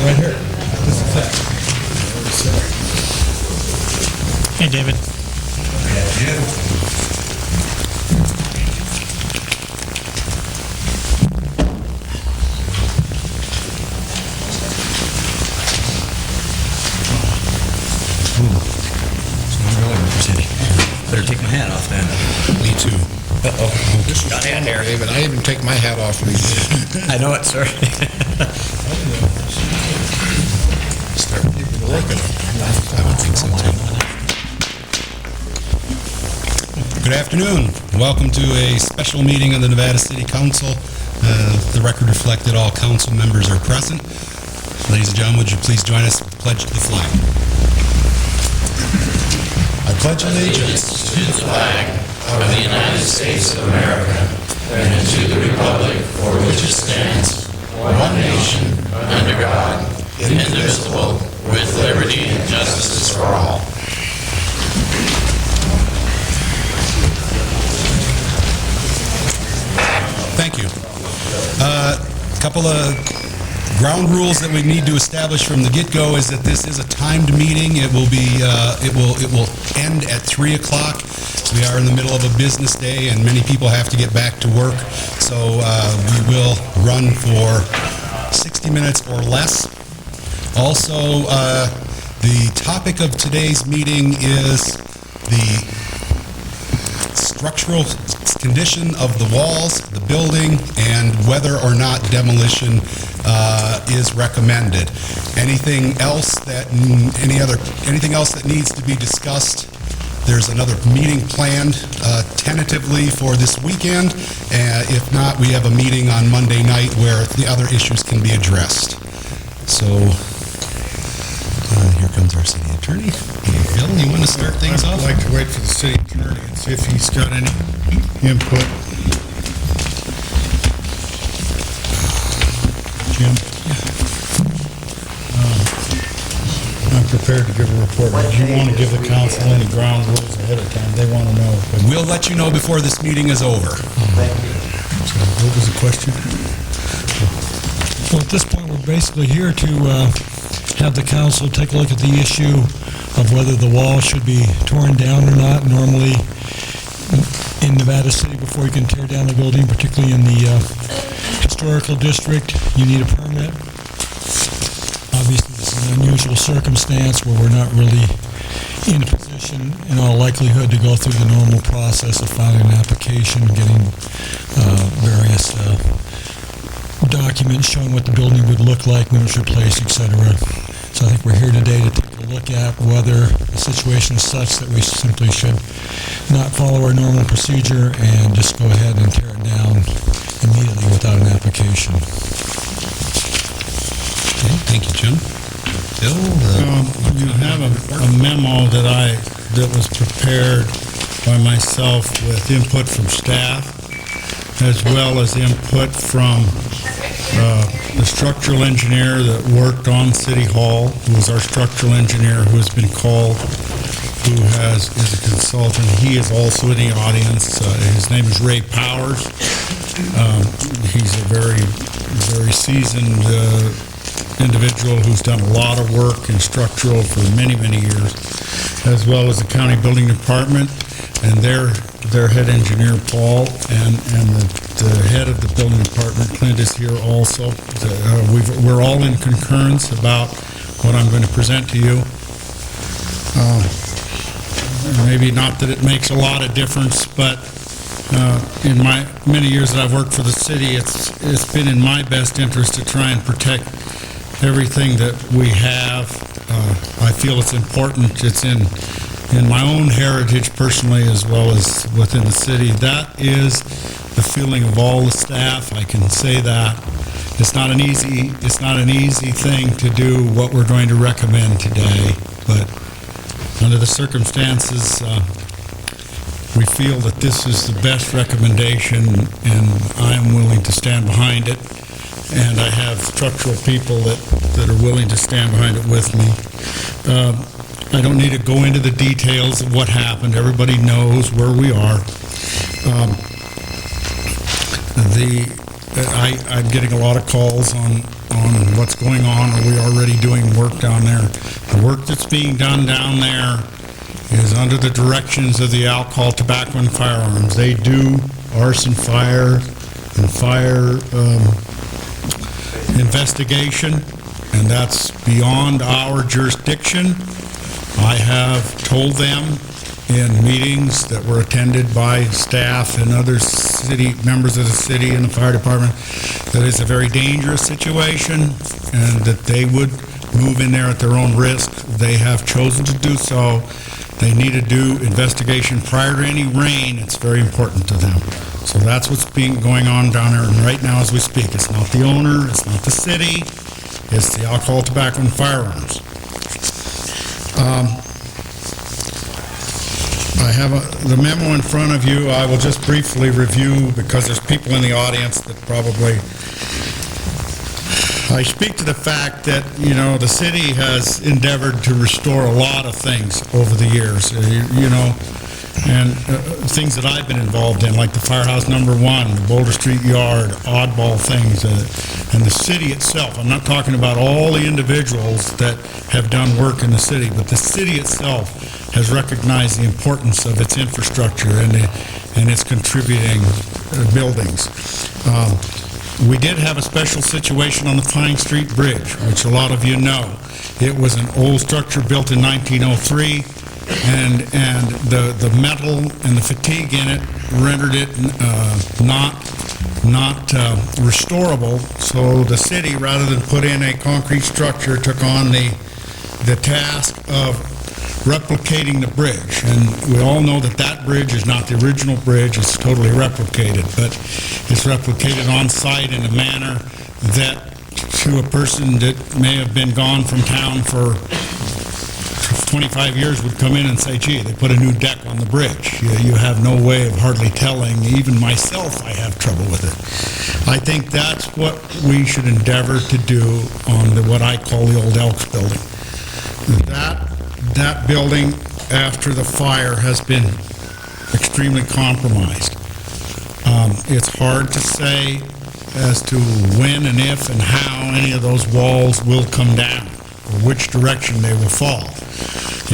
Right here. This is it. Hey, David. Better take my hat off then. Me too. Uh-oh. Got in there. David, I even take my hat off. I know it, sir. Start working. I would think so too. Good afternoon. Welcome to a special meeting of the Nevada City Council. The record reflected all council members are present. Ladies and gentlemen, would you please join us in the pledge to the flag? I pledge allegiance to the flag of the United States of America and to the republic for which it stands, one nation, under God, indivisible, with liberty and justice for all. Thank you. A couple of ground rules that we need to establish from the get-go is that this is a timed meeting. It will be it will end at 3 o'clock. We are in the middle of a business day, and many people have to get back to work. So we will run for 60 minutes or less. Also, the topic of today's meeting is the structural condition of the walls, the building, and whether or not demolition is recommended. Anything else that needs to be discussed? There's another meeting planned tentatively for this weekend. If not, we have a meeting on Monday night where the other issues can be addressed. So here comes our city attorney. Hey, Phil, you want to start things off? I'd like to wait for the city attorney and see if he's got any input. Jim? I'm prepared to give a report. Do you want to give the council any ground rules ahead of time? They want to know. We'll let you know before this meeting is over. So what was the question? Well, at this point, we're basically here to have the council take a look at the issue of whether the wall should be torn down or not. Normally, in Nevada City, before you can tear down a building, particularly in the historical district, you need a permit. Obviously, this is an unusual circumstance where we're not really in a position, in all likelihood, to go through the normal process of filing an application, getting various documents showing what the building would look like when it's replaced, etc. So I think we're here today to take a look at whether the situation is such that we simply should not follow our normal procedure and just go ahead and tear it down immediately without an application. Okay, thank you, Jim. Bill? You have a memo that was prepared by myself with input from staff, as well as input from the structural engineer that worked on City Hall, who was our structural engineer, who has been called, who is a consultant. He is also in the audience. His name is Ray Powers. He's a very, very seasoned individual who's done a lot of work in structural for many, many years, as well as the county building department and their head engineer, Paul, and the head of the building department, Clint, is here also. We're all in concurrence about what I'm going to present to you. Maybe not that it makes a lot of difference, but in my many years that I've worked for the city, it's been in my best interest to try and protect everything that we have. I feel it's important. It's in my own heritage personally, as well as within the city. That is the feeling of all the staff. I can say that. It's not an easy thing to do what we're going to recommend today, but under the circumstances, we feel that this is the best recommendation, and I am willing to stand behind it. And I have structural people that are willing to stand behind it with me. I don't need to go into the details of what happened. Everybody knows where we are. I'm getting a lot of calls on on what's going on. Are we already doing work down there? The work that's being done down there is under the directions of the Alcohol, Tobacco, and Firearms. They do arson, fire, and fire investigation, and that's beyond our jurisdiction. I have told them in meetings that were attended by staff and other city members of the city and the fire department that it's a very dangerous situation and that they would move in there at their own risk. They have chosen to do so. They need to do investigation prior to any rain. It's very important to them. So that's what's going on down there. And right now as we speak, it's not the owner, it's not the city, it's the Alcohol, Tobacco, and Firearms. I have the memo in front of you. I will just briefly review because there's people in the audience that probably... I speak to the fact that, you know, the city has endeavored to restore a lot of things over the years, you know, and things that I've been involved in, like the Firehouse Number 1, the Boulder Street Yard, oddball things, and the city itself. I'm not talking about all the individuals that have done work in the city, but the city itself has recognized the importance of its infrastructure and its contributing buildings. We did have a special situation on the Cline Street Bridge, which a lot of you know. It was an old structure built in 1903, and the metal and the fatigue in it rendered it not restorable. So the city, rather than put in a concrete structure, took on the task of replicating the bridge. And we all know that that bridge is not the original bridge, it's totally replicated, but it's replicated on site in a manner that to a person that may have been gone from town for 25 years would come in and say, gee, they put a new deck on the bridge. You have no way of hardly telling. Even myself, I have trouble with it. I think that's what we should endeavor to do on what I call the old Elks building. That building, after the fire, has been extremely compromised. It's hard to say as to when and if and how any of those walls will come down, or which direction they will fall.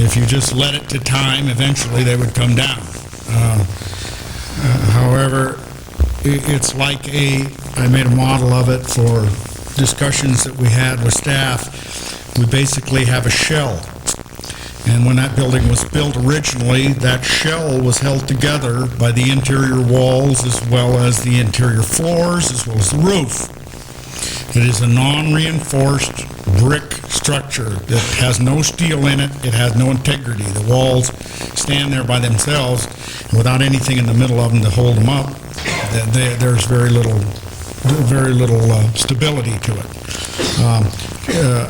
If you just let it to time, eventually they would come down. However, it's like I made a model of it for discussions that we had with staff. We basically have a shell. And when that building was built originally, that shell was held together by the interior walls as well as the interior floors as well as the roof. It is a non-reinforced brick structure that has no steel in it. It has no integrity. The walls stand there by themselves without anything in the middle of them to hold them up. There's very little stability to it.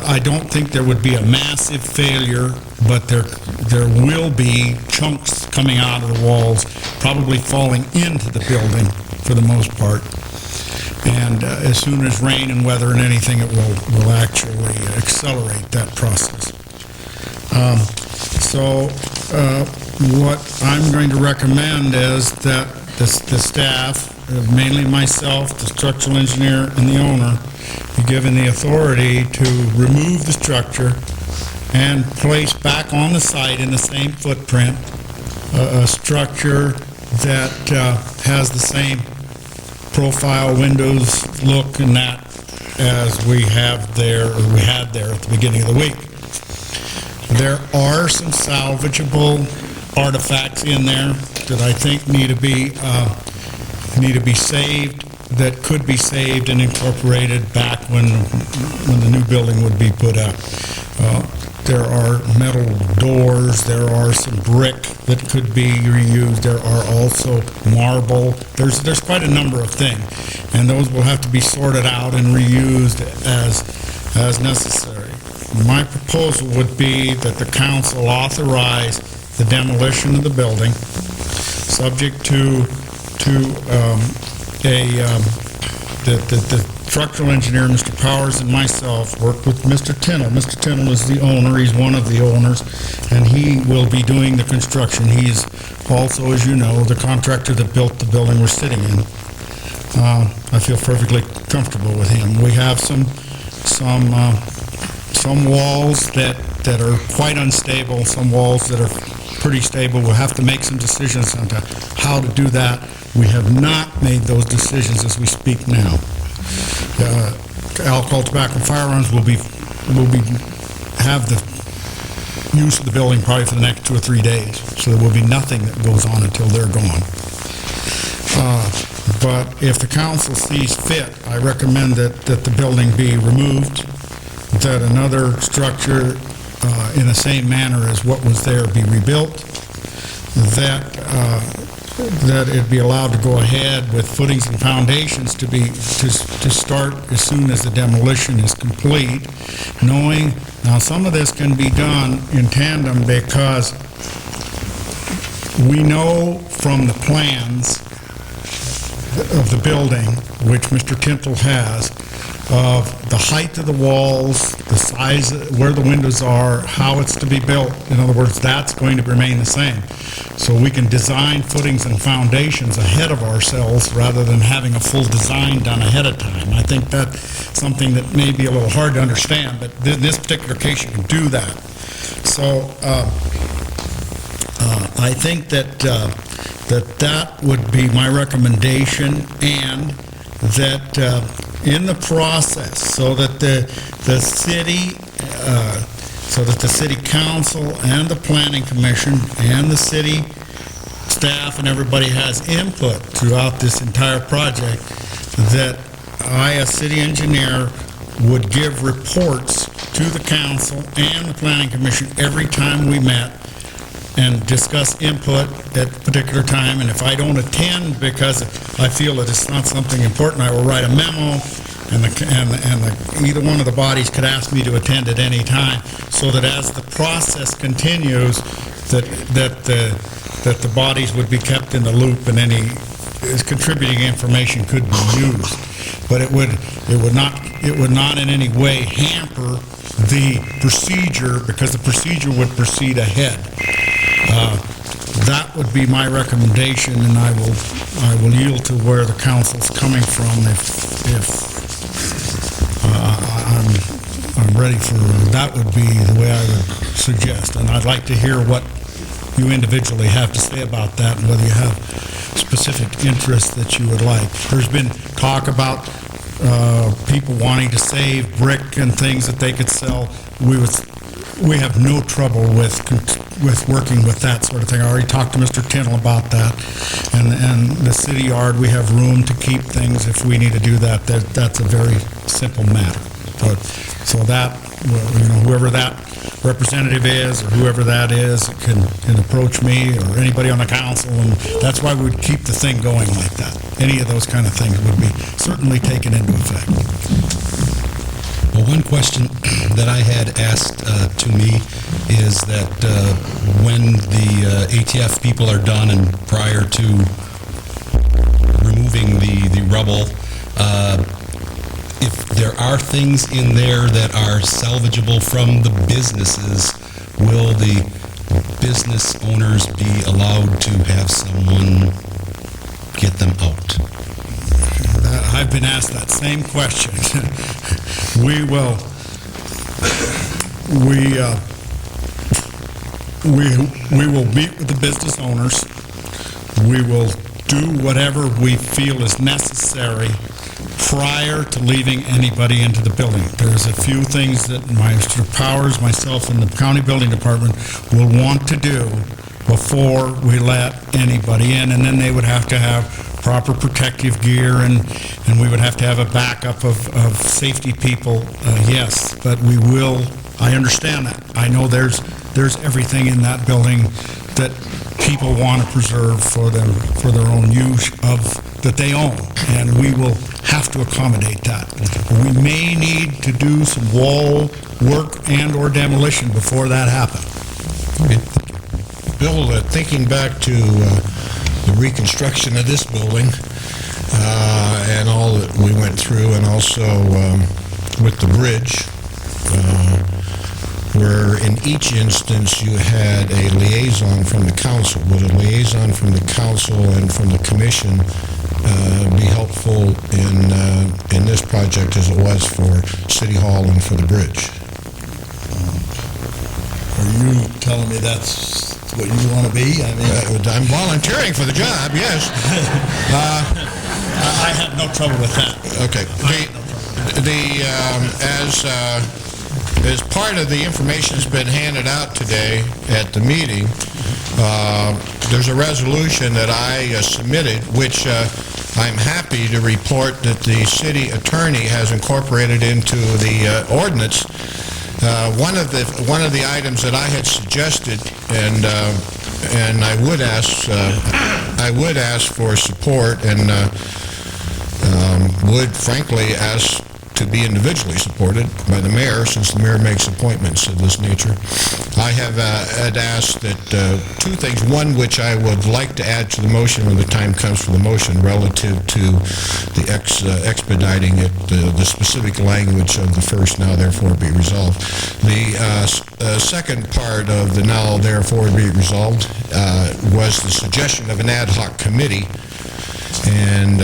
I don't think there would be a massive failure, but there will be chunks coming out of the walls, probably falling into the building for the most part. And as soon as rain and weather and anything, it will actually accelerate that process. What I'm going to recommend is that the staff, mainly myself, the structural engineer, and the owner, be given the authority to remove the structure and place back on the site in the same footprint a structure that has the same profile, windows, look, and that as we have there, or we had there at the beginning of the week. There are some salvageable artifacts in there that I think need to be saved, that could be saved and incorporated back when the new building would be put up. There are metal doors, there are some brick that could be reused, there are also marble. There's quite a number of things, and those will have to be sorted out and reused as necessary. My proposal would be that the council authorize the demolition of the building, subject to the structural engineer, Mr. Powers, and myself work with Mr. Tinnell. Mr. Tinnell is the owner. He's one of the owners, and he will be doing the construction. He is also, as you know, the contractor that built the building we're sitting in. I feel perfectly comfortable with him. We have some some walls that are quite unstable, some walls that are pretty stable. We'll have to make some decisions on how to do that. We have not made those decisions as we speak now. Alcohol, tobacco, and firearms will have the use of the building probably for the next 2 or 3 days. So there will be nothing that goes on until they're gone. But if the council sees fit, I recommend that the building be removed, that another structure in the same manner as what was there be rebuilt, that it be allowed to go ahead with footings and foundations to start as soon as the demolition is complete, knowing now some of this can be done in tandem because we know from the plans of the building, which Mr. Tintle has, of the height of the walls, the size, where the windows are, how it's to be built. In other words, that's going to remain the same. So we can design footings and foundations ahead of ourselves rather than having a full design done ahead of time. I think that's something that may be a little hard to understand, but in this particular case, you can do that. So I think that would be my recommendation, and that in the process, so that the city council and the planning commission and the city staff and everybody has input throughout this entire project, that I, as city engineer, would give reports to the council and the planning commission every time we met and discuss input at a particular time. And if I don't attend because I feel that it's not something important, I will write a memo, and either one of the bodies could ask me to attend at any time, so that as the process continues, that the bodies would be kept in the loop and any contributing information could be used. But it would not in any way hamper the procedure, because the procedure would proceed ahead. That would be my recommendation, and I will yield to where the council's coming from if I'm ready for that. Would be the way I would suggest, and I'd like to hear what you individually have to say about that, and whether you have specific interests that you would like. There's been talk about people wanting to save brick and things that they could sell. We have no trouble with working with that sort of thing. I already talked to Mr. Tintle about that, and the city yard, we have room to keep things if we need to do that. That's a very simple matter. So that, whoever that representative is, or whoever that is, can approach me or anybody on the council, and that's why we would keep the thing going like that. Any of those kind of things would be certainly taken into effect. Well, one question that I had asked to me is that when the ATF people are done and prior to removing the rubble, if there are things in there that are salvageable from the businesses, will the business owners be allowed to have someone get them out? I've been asked that same question. We will meet with the business owners. We will do whatever we feel is necessary prior to leaving anybody into the building. There's a few things that Mr. Powers, myself, and the county building department will want to do before we let anybody in, and then they would have to have proper protective gear, and we would have to have a backup of safety people, yes, but we will, I understand that. I know there's everything in that building that people want to preserve for their own use that they own, and we will have to accommodate that. We may need to do some wall work and or demolition before that happens. Okay. Bill, thinking back to the reconstruction of this building and all that we went through, and also with the bridge, where in each instance you had a liaison from the council. Would a liaison from the council and from the commission be helpful in this project as it was for City Hall and for the bridge. Are you telling me that's what you want to be? I mean, I'm volunteering for the job, yes. I have no trouble with that. Okay. As part of the information that's been handed out today at the meeting, there's a resolution that I submitted, which I'm happy to report that the city attorney has incorporated into the ordinance. One of the items that I had suggested, and I would ask for support, and would frankly ask to be individually supported by the mayor, since the mayor makes appointments of this nature. I had asked that two things. One, which I would like to add to the motion when the time comes for the motion, relative to the expediting it, the specific language of the first "now therefore be resolved." The second part of the "now therefore be resolved" was the suggestion of an ad hoc committee, and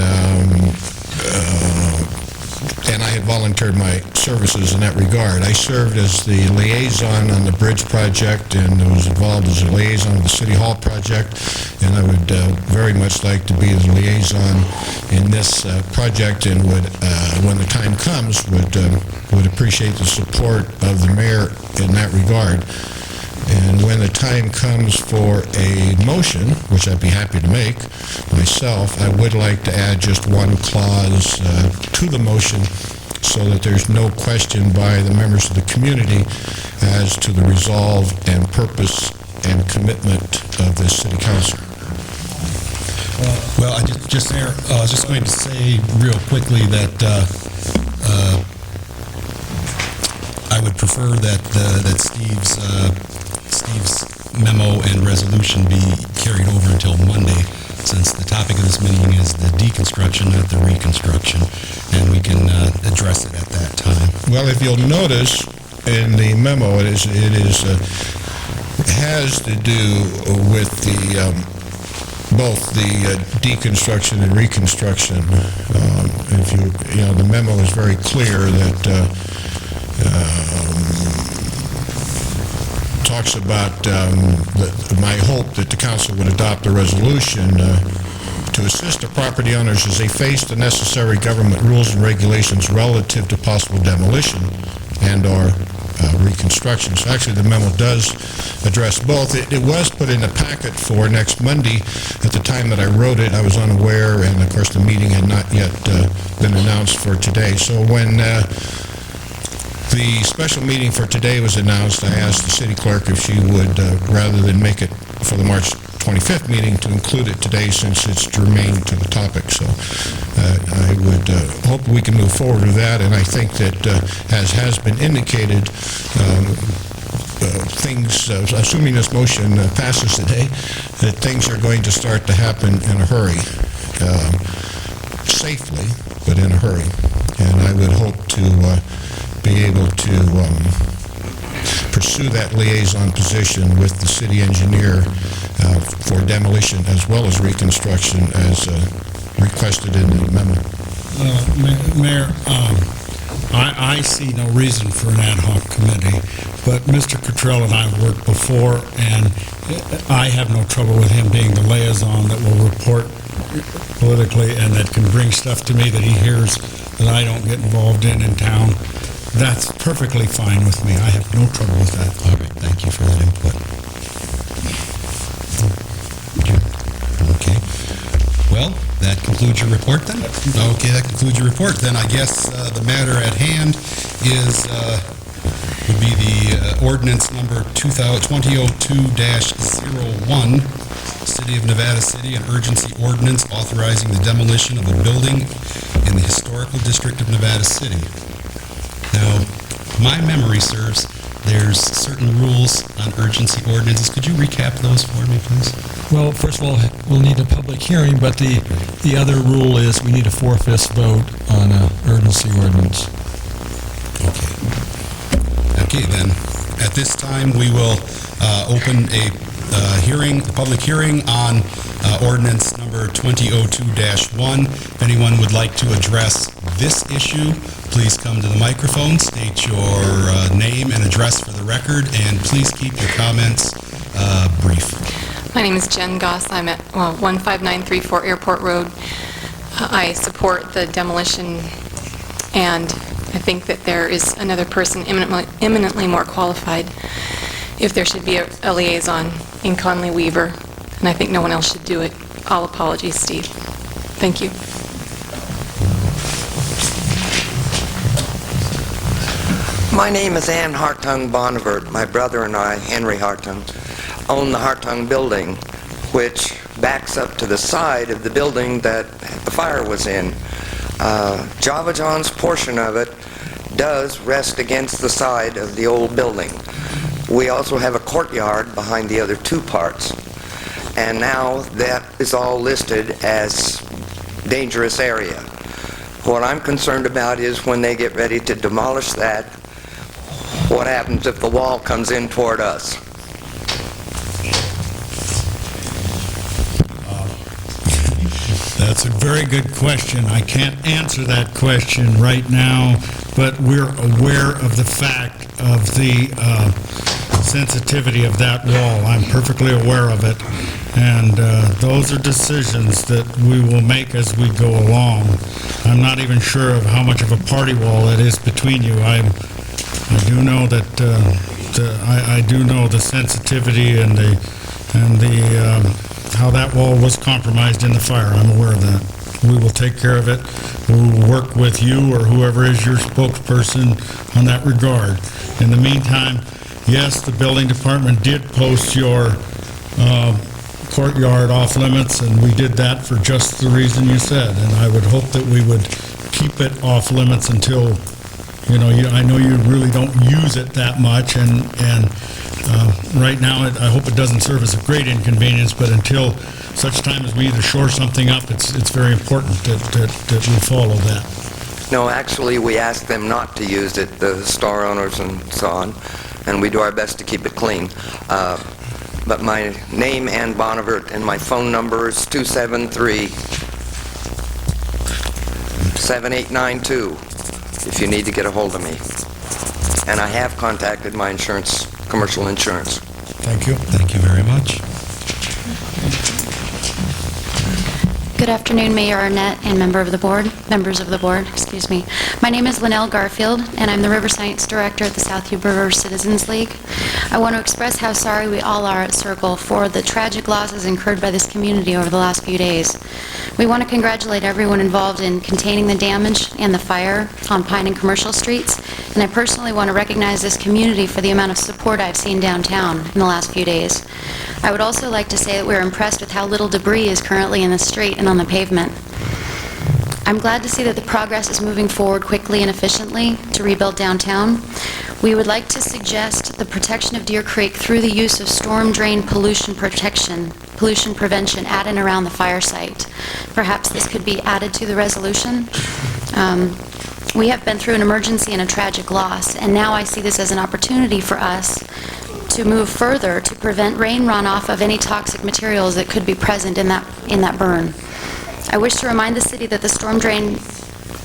I had volunteered my services in that regard. I served as the liaison on the bridge project, and was involved as a liaison of the City Hall project, and I would very much like to be the liaison in this project, and would, when the time comes, would appreciate the support of the mayor in that regard. And when the time comes for a motion, which I'd be happy to make myself, I would like to add just one clause to the motion, so that there's no question by the members of the community as to the resolve and purpose and commitment of this city council. Well, I was just going to say real quickly that I would prefer that Steve's memo and resolution be carried over until Monday, since the topic of this meeting is the deconstruction, not the reconstruction, and we can address it at that time. Well, if you'll notice in the memo, it has to do with both the deconstruction and reconstruction. The memo is very clear that talks about my hope that the council would adopt a resolution to assist the property owners as they face the necessary government rules and regulations relative to possible demolition and/or reconstruction. So actually the memo does address both. It was put in the packet for next Monday. At the time that I wrote it, I was unaware, and of course the meeting had not yet been announced for today. So when the special meeting for today was announced, I asked the city clerk if she would, rather than make it for the March 25th meeting, to include it today, since it's germane to the topic. So I would hope we can move forward with that, and I think that, as has been indicated, things, assuming this motion passes today, that things are going to start to happen in a hurry, safely, but in a hurry. And I would hope to be able to pursue that liaison position with the city engineer for demolition as well as reconstruction, as requested in the memo. Mayor, I see no reason for an ad hoc committee, but Mr. Cottrell and I have worked before, and I have no trouble with him being the liaison that will report politically and that can bring stuff to me that he hears that I don't get involved in town. That's perfectly fine with me. I have no trouble with that. All right, thank you for that input. Okay. Well, that concludes your report then? Okay, that concludes your report. Then I guess the matter at hand would be the ordinance number 2002-01, City of Nevada City, an urgency ordinance authorizing the demolition of a building in the historical district of Nevada City. Now, my memory serves, there's certain rules on urgency ordinances. Could you recap those for me, please? Well, first of all, we'll need a public hearing, but the other rule is we need a 4/5 vote on an urgency ordinance. Okay, then, at this time, we will open a the public hearing on ordinance number 2002-1. If anyone would like to address this issue, please come to the microphone, state your name and address for the record, and please keep your comments brief. My name is Jen Goss. I'm at 15934 Airport Road. I support the demolition, and I think that there is another person eminently more qualified if there should be a liaison in Conley Weaver, and I think no one else should do it. All apologies, Steve. Thank you. My name is Ann Hartung Bonnevert. My brother and I, Henry Hartung, own the Hartung Building, which backs up to the side of the building that the fire was in. Java John's portion of it does rest against the side of the old building. We also have a courtyard behind the other two parts, and now that is all listed as dangerous area. What I'm concerned about is when they get ready to demolish that, what happens if the wall comes in toward us? That's a very good question. I can't answer that question right now, but we're aware of the fact of the sensitivity of that wall. I'm perfectly aware of it, and those are decisions that we will make as we go along. I'm not even sure of how much of a party wall it is between you. I do know that I do know the sensitivity and the how that wall was compromised in the fire. I'm aware of that. We will take care of it. We will work with you or whoever is your spokesperson on that regard. In the meantime, yes, the building department did post your courtyard off limits, and we did that for just the reason you said. And I would hope that we would keep it off limits until, I know you really don't use it that much, and right now, I hope it doesn't serve as a great inconvenience, but until such time as we either shore something up, it's very important that we follow that. No, actually, we ask them not to use it, the store owners and so on, and we do our best to keep it clean. But my name, Ann Bonnevert, and my phone number is 273-7892, if you need to get a hold of me. And I have contacted my commercial insurance. Thank you. Thank you very much. Good afternoon, Mayor Arnett and members of the board, excuse me. My name is Linnell Garfield, and I'm the River Science Director at the South Yuba River Citizens League. I want to express how sorry we all are at Circle for the tragic losses incurred by this community over the last few days. We want to congratulate everyone involved in containing the damage and the fire on Pine and Commercial Streets, and I personally want to recognize this community for the amount of support I've seen downtown in the last few days. I would also like to say that we're impressed with how little debris is currently in the street and on the pavement. I'm glad to see that the progress is moving forward quickly and efficiently to rebuild downtown. We would like to suggest the protection of Deer Creek through the use of storm drain pollution prevention at and around the fire site. Perhaps this could be added to the resolution. We have been through an emergency and a tragic loss, and now I see this as an opportunity for us to move further to prevent rain runoff of any toxic materials that could be present in that burn. I wish to remind the city that the storm drain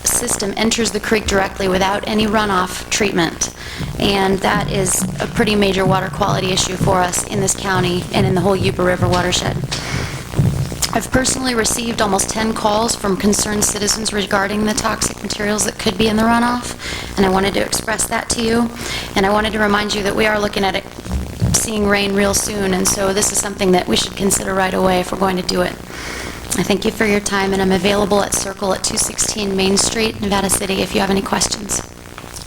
system enters the creek directly without any runoff treatment, and that is a pretty major water quality issue for us in this county and in the whole Yuba River watershed. I've personally received almost 10 calls from concerned citizens regarding the toxic materials that could be in the runoff, and I wanted to express that to you. And I wanted to remind you that we are looking at seeing rain real soon, and so this is something that we should consider right away if we're going to do it. I thank you for your time, and I'm available at Circle at 216 Main Street, Nevada City, if you have any questions.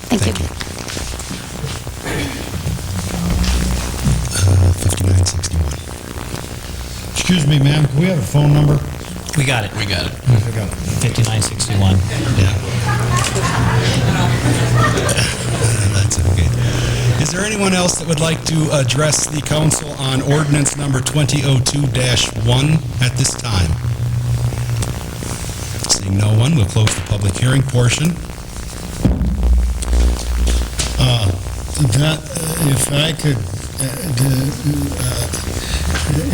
Thank you. 5961. Excuse me, ma'am, can we have a phone number? We got it. 5961. Yeah. That's okay. Is there anyone else that would like to address the council on ordinance number 2002-1 at this time? Seeing no one, we'll close the public hearing portion. If I could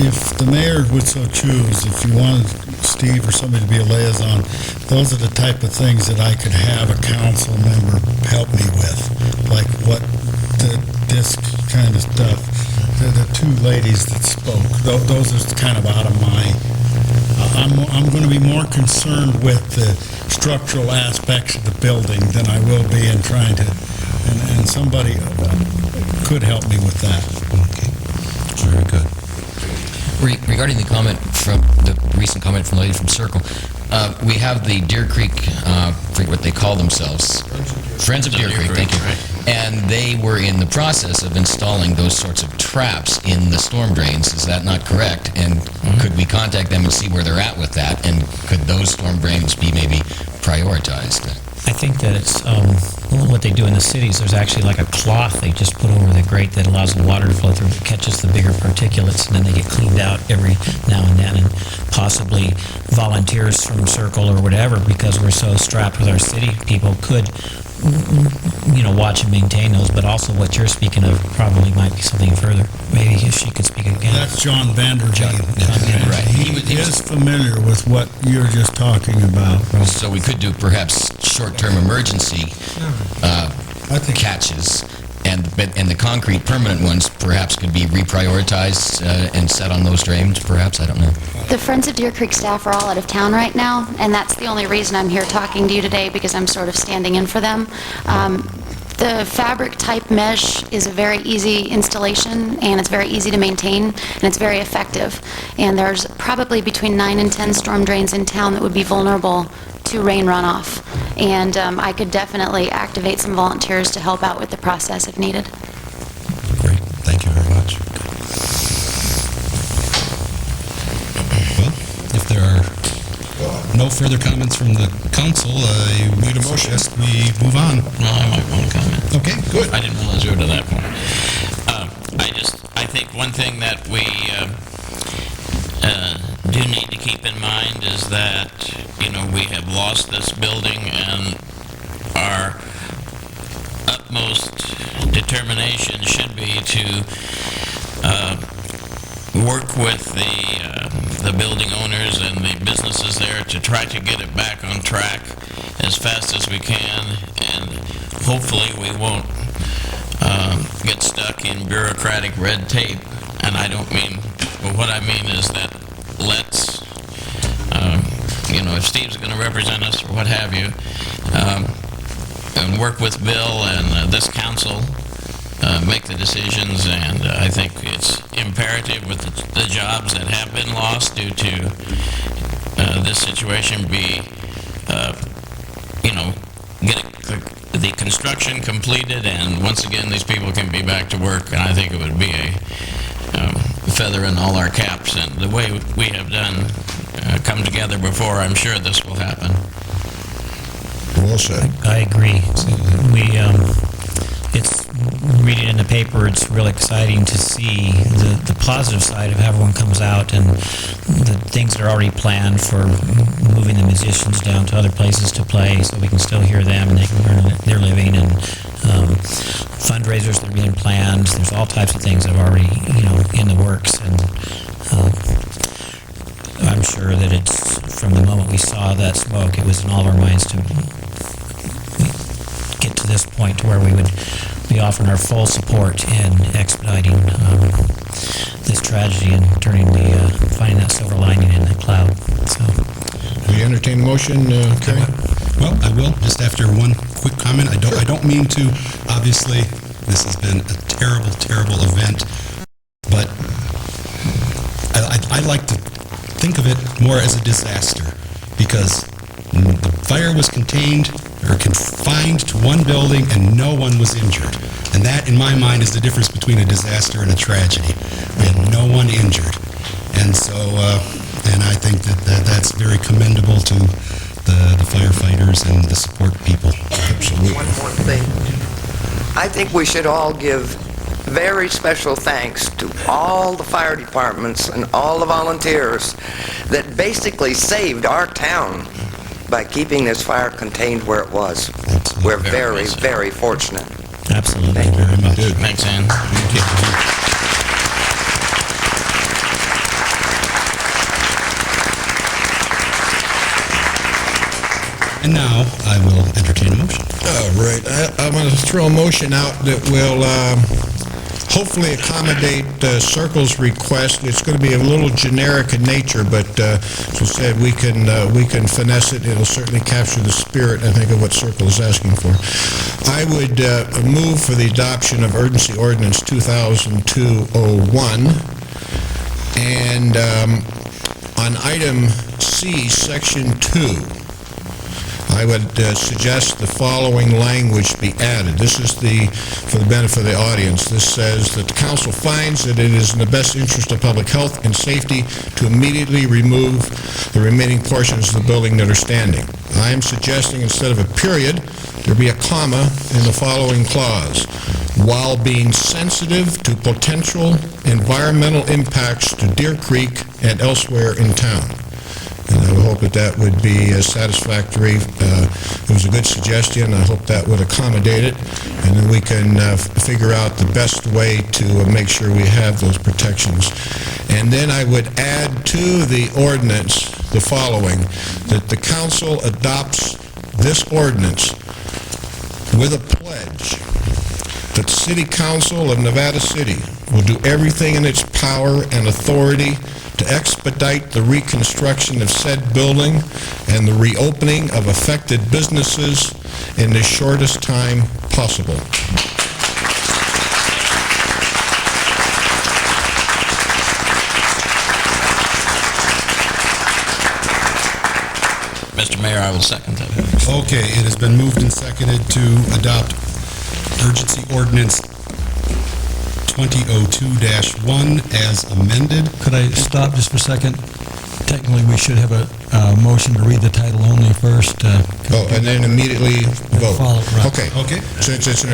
if the mayor would so choose, if you wanted Steve or somebody to be a liaison, those are the type of things that I could have a council member help me with, like this kind of stuff. The two ladies that spoke, those are kind of out of my... I'm going to be more concerned with the structural aspects of the building than I will be in trying to... And somebody could help me with that. Okay. Very good. Regarding the comment from the recent comment from the lady from Circle, we have the Deer Creek, I forget what they call themselves. Friends of Deer Creek, thank you. And they were in the process of installing those sorts of traps in the storm drains. Is that not correct? And could we contact them and see where they're at with that? And could those storm drains be maybe prioritized? I think that it's what they do in the cities. There's actually like a cloth they just put over the grate that allows the water to flow through. It catches the bigger particulates, and then they get cleaned out every now and then. And possibly volunteers from Circle or whatever, because we're so strapped with our city people, could watch and maintain those. But also what you're speaking of probably might be something further. Maybe if she could speak again. That's John Vanderbeek. Right. He is familiar with what you're just talking about. So we could do perhaps short-term emergency catches, and the concrete permanent ones perhaps could be reprioritized and set on those drains, perhaps, I don't know. The Friends of Deer Creek staff are all out of town right now, and that's the only reason I'm here talking to you today, because I'm sort of standing in for them. The fabric type mesh is a very easy installation, and it's very easy to maintain, and it's very effective. And there's probably between 9 and 10 storm drains in town that would be vulnerable to rain runoff. And I could definitely activate some volunteers to help out with the process if needed. Great. Thank you very much. Well, if there are no further comments from the council, I would suggest we move on. No, I might want to comment. Okay, good. I didn't realize we were to that point. I think one thing that we do need to keep in mind is that, we have lost this building, and our utmost determination should be to work with the building owners and the businesses there to try to get it back on track as fast as we can, and hopefully we won't get stuck in bureaucratic red tape. And I don't mean, but what I mean is that let's, if Steve's going to represent us or what have you, and work with Bill and this council, make the decisions. And I think it's imperative with the jobs that have been lost due to this situation get the construction completed, and once again these people can be back to work. And I think it would be a feather in all our caps, and the way we have done come together before, I'm sure this will happen. Well said. I agree. It's reading in the paper, it's real exciting to see the positive side of how everyone comes out and the things that are already planned for moving the musicians down to other places to play so we can still hear them and they can earn their living, and fundraisers that are being planned. There's all types of things that are already, in the works, and I'm sure that it's, from the moment we saw that smoke, it was in all of our minds to get to this point to where we would be offering our full support in expediting this tragedy and finding that silver lining in the cloud. So, Will you entertain a motion, Kerry? Well, I will, just after one quick comment. I don't mean to, obviously, this has been a terrible, terrible event, but I like to think of it more as a disaster, because the fire was contained or confined to one building and no one was injured. And that, in my mind, is the difference between a disaster and a tragedy. We had no one injured. And so, and I think that's very commendable to the firefighters and the support people. Absolutely. One more thing. I think we should all give very special thanks to all the fire departments and all the volunteers that basically saved our town by keeping this fire contained where it was. We're very, very fortunate. absolutely. Thank you Very much. Good. Thanks, Ann. Thank you. And now, I will entertain a motion. All right, I'm going to throw a motion out that will hopefully accommodate Circle's request. It's going to be a little generic in nature, but as I said, we can finesse it. It'll certainly capture the spirit, I think, of what Circle is asking for. I would move for the adoption of Urgency Ordinance 2002-01, and on item C, Section 2, I would suggest the following language be added. This is for the benefit of the audience. This says that the council finds that it is in the best interest of public health and safety to immediately remove the remaining portions of the building that are standing. I am suggesting instead of a period, there be a comma in the following clause, while being sensitive to potential environmental impacts to Deer Creek and elsewhere in town. And I would hope that would be satisfactory. It was a good suggestion. I hope that would accommodate it. And then we can figure out the best way to make sure we have those protections. And then I would add to the ordinance the following, that the council adopts this ordinance with a pledge that the City Council of Nevada City will do everything in its power and authority to expedite the reconstruction of said building and the reopening of affected businesses in the shortest time possible. Mr. Mayor, I will second that. Okay, it has been moved and seconded to adopt Urgency Ordinance 2002-1 as amended. Could I stop just for a second? Technically, we should have a motion to read the title only first. And then immediately vote. Follow, right. Okay. Okay.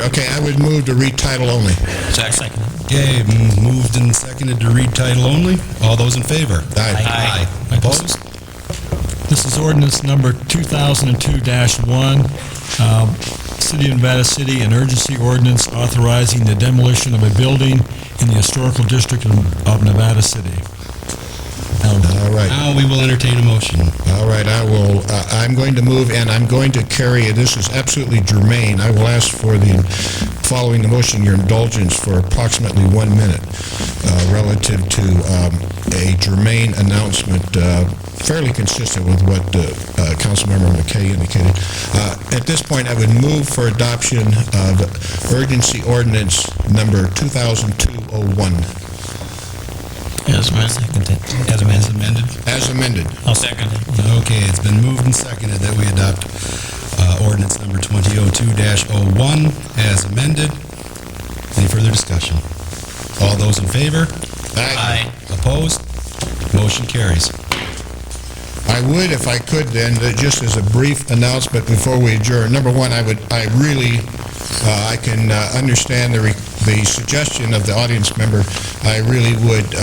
Okay, I would move to read title only. Second. Okay, moved and seconded to read title only. All those in favor? Aye. Opposed? This is ordinance number 2002-1, City of Nevada City, an urgency ordinance authorizing the demolition of a building in the historical district of Nevada City. All right. Now we will entertain a motion. All right, I'm going to move, and I'm going to carry, this is absolutely germane. I will ask for following the motion, your indulgence for approximately 1 minute relative to a germane announcement, fairly consistent with what Councilmember McKay indicated. At this point, I would move for adoption of Urgency Ordinance number 2002-01. As amended. As amended? As amended. I'll second it. Okay, it's been moved and seconded that we adopt ordinance number 2002-01 as amended. Any further discussion? All those in favor? Aye. Opposed? Motion carries. I would, if I could then, just as a brief announcement before we adjourn. Number one, I can understand the suggestion of the audience member. I really would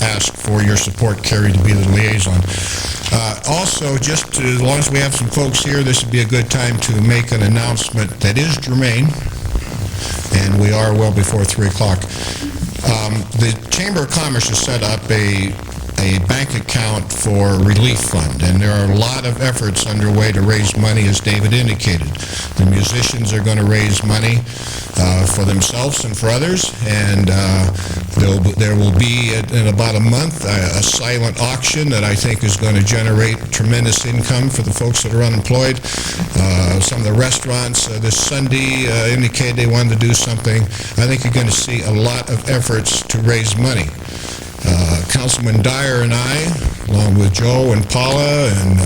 ask for your support, Kerry, to be the liaison. Also, just as long as we have some folks here, this would be a good time to make an announcement that is germane, and we are well before 3 o'clock. The Chamber of Commerce has set up a bank account for relief fund, and there are a lot of efforts underway to raise money, as David indicated. The musicians are going to raise money for themselves and for others, and there will be, in about a month, a silent auction that I think is going to generate tremendous income for the folks that are unemployed. Some of the restaurants this Sunday indicated they wanted to do something. I think you're going to see a lot of efforts to raise money. Councilman Dyer and I, along with Joe and Paula and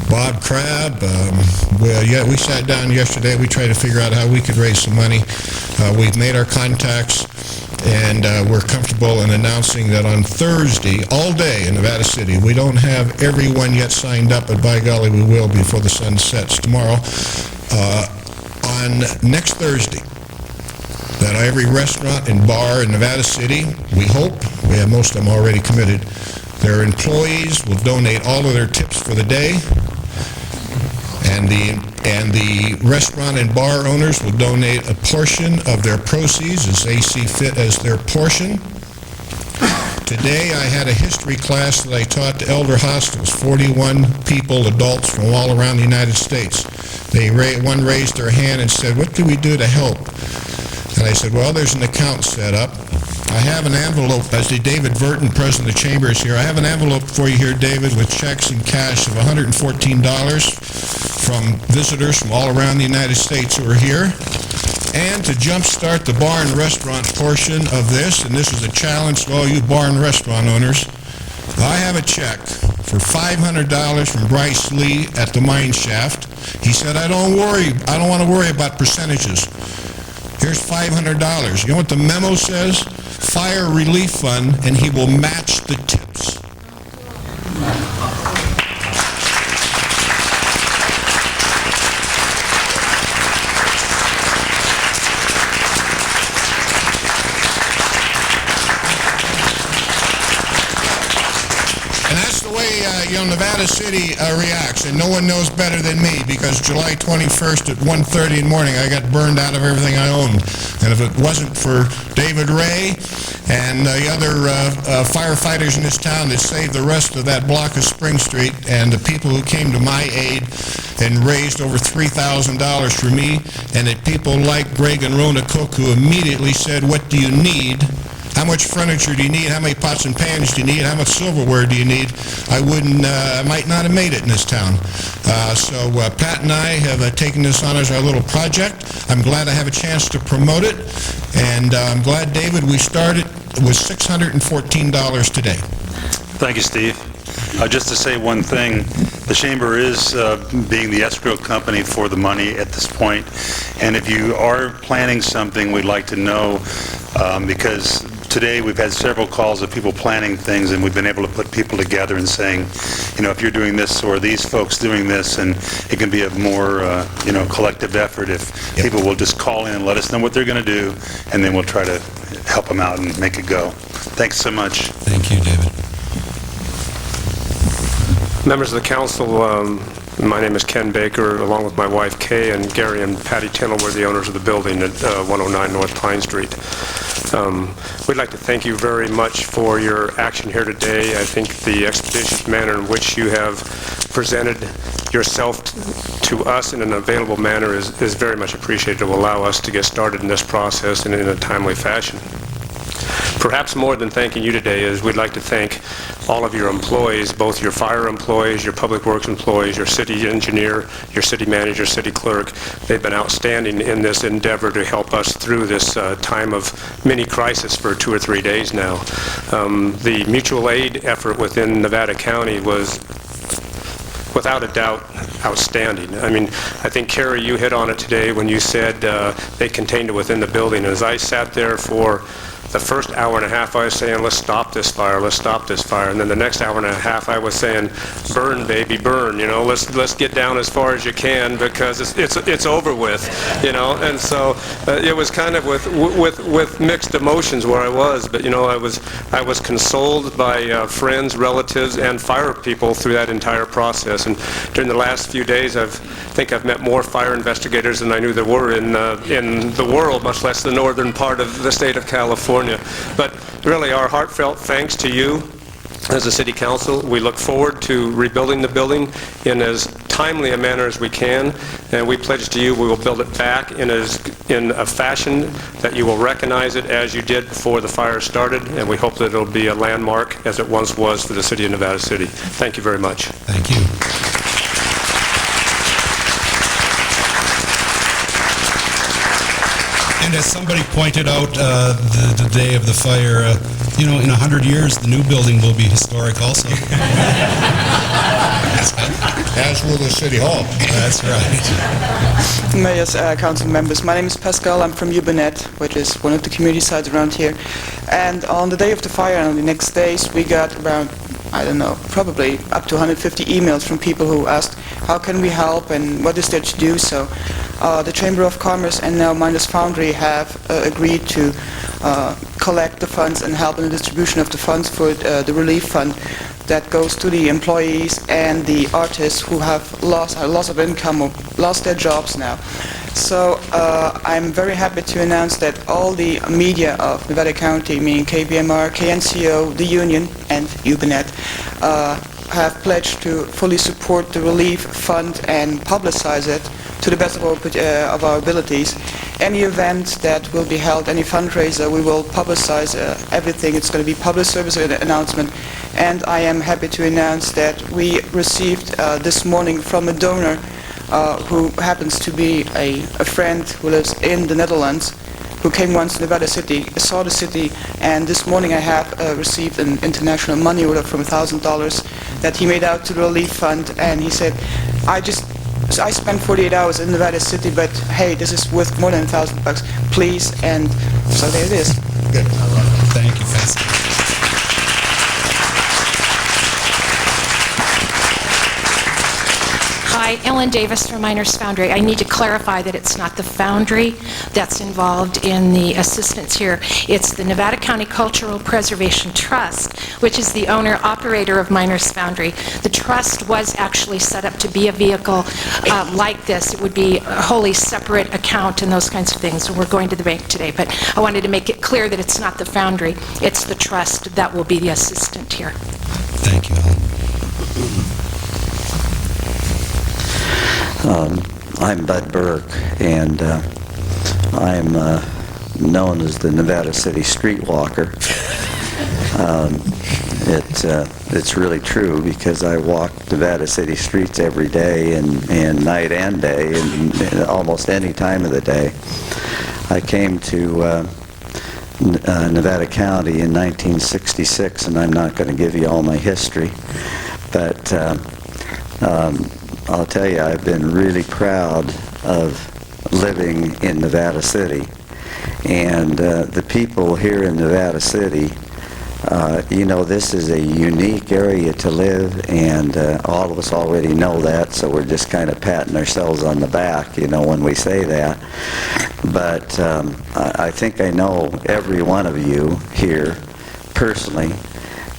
Bob Crabb, we sat down yesterday. We tried to figure out how we could raise some money. We've made our contacts, and we're comfortable in announcing that on Thursday, all day in Nevada City, we don't have everyone yet signed up, but by golly, we will before the sun sets tomorrow. On next Thursday, that every restaurant and bar in Nevada City, we hope, we have most of them already committed, their employees will donate all of their tips for the day, and the restaurant and bar owners will donate a portion of their proceeds as they see fit as their portion. Today, I had a history class that I taught to elder hostels, 41 people, adults from all around the United States. One raised their hand and said, "What can we do to help?" And I said, "Well, there's an account set up. I have an envelope." I see David Burton, President of the Chamber, is here. I have an envelope for you here, David, with checks and cash of $114 from visitors from all around the United States who are here. And to jumpstart the bar and restaurant portion of this, and this is a challenge to all you bar and restaurant owners, I have a check for $500 from Bryce Lee at the mine shaft. He said, I don't want to worry about percentages. Here's $500. You know what the memo says? Fire Relief Fund, and he will match the tips. Nevada City reacts, and no one knows better than me, because July 21st at 1:30 in the morning, I got burned out of everything I owned. And if it wasn't for David Ray and the other firefighters in this town that saved the rest of that block of Spring Street, and the people who came to my aid and raised over $3,000 for me, and the people like Greg and Rona Cook who immediately said, what do you need? How much furniture do you need? How many pots and pans do you need? How much silverware do you need? I might not have made it in this town. So Pat and I have taken this on as our little project. I'm glad I have a chance to promote it. And I'm glad, David, we started with $614 today. Thank you, Steve. Just to say one thing, the Chamber is being the escrow company for the money at this point. And if you are planning something, we'd like to know, because today we've had several calls of people planning things, and we've been able to put people together and saying, you know, if you're doing this or these folks doing this, and it can be a more, collective effort if people will just call in and let us know what they're going to do, and then we'll try to help them out and make it go. Thanks so much. Thank you, David. Members of the council, my name is Ken Baker, along with my wife Kay, and Gary and Patty Tindall were the owners of the building at 109 North Cline Street. We'd like to thank you very much for your action here today. I think the expeditious manner in which you have presented yourself to us in an available manner is very much appreciated. It will allow us to get started in this process and in a timely fashion. Perhaps more than thanking you today is we'd like to thank all of your employees, both your fire employees, your public works employees, your city engineer, your city manager, city clerk. They've been outstanding in this endeavor to help us through this time of mini crisis for 2 or 3 days now. The mutual aid effort within Nevada County was, without a doubt, outstanding. I mean, I think, Carrie, you hit on it today when you said they contained it within the building. As I sat there for the first hour and a half, I was saying, let's stop this fire, let's stop this fire. And then the next hour and a half, I was saying, burn, baby, burn. You know, let's get down as far as you can, because it's over with. You know, and so it was kind of with mixed emotions where I was. But you know, I was consoled by friends, relatives, and fire people through that entire process. And during the last few days, I think I've met more fire investigators than I knew there were in the world, much less the northern part of the state of California. But really, our heartfelt thanks to you as a city council. We look forward to rebuilding the building in as timely a manner as we can, and we pledge to you we will build it back in a fashion that you will recognize it as you did before the fire started, and we hope that it'll be a landmark as it once was for the city of Nevada City. Thank you very much. Thank you. And as somebody pointed out the day of the fire, in 100 years, the new building will be historic also. As will the City Hall. That's right. Mayors, council members, my name is Pascal. I'm from Ubernet, which is one of the community sites around here. And on the day of the fire and on the next days, we got around, I don't know, probably up to 150 emails from people who asked, how can we help and what is there to do? So the Chamber of Commerce and now Miners Foundry have agreed to collect the funds and help in the distribution of the funds for the relief fund that goes to the employees and the artists who have lost of income or lost their jobs now. So I'm very happy to announce that all the media of Nevada County, meaning KBMR, KNCO, the Union, and UBNet, have pledged to fully support the relief fund and publicize it to the best of our abilities. Any event that will be held, any fundraiser, we will publicize everything. It's going to be public service announcement. And I am happy to announce that we received this morning from a donor who happens to be a friend who lives in the Netherlands, who came once to Nevada City, saw the city, and this morning I have received an international money order from $1,000 that he made out to the relief fund, and he said, I spent 48 hours in Nevada City, but hey, this is worth more than $1,000, please, and so there it is. Good. Thank you, Fess. Hi, Ellen Davis from Miners Foundry. I need to clarify that it's not the foundry that's involved in the assistance here. It's the Nevada County Cultural Preservation Trust, which is the owner-operator of Miners Foundry. The trust was actually set up to be a vehicle like this. It would be a wholly separate account and those kinds of things. We're going to the bank today, but I wanted to make it clear that it's not the foundry. It's the trust that will be the assistant here. Thank you, Ellen. I'm Bud Burke, and I'm known as the Nevada City Streetwalker. It's really true because I walk Nevada City streets every day and night and day and almost any time of the day. I came to Nevada County in 1966, and I'm not going to give you all my history, but I'll tell you, I've been really proud of living in Nevada City. And the people here in Nevada City, you know, this is a unique area to live, and all of us already know that, so we're just kind of patting ourselves on the back, you know, when we say that. But I think I know every one of you here personally,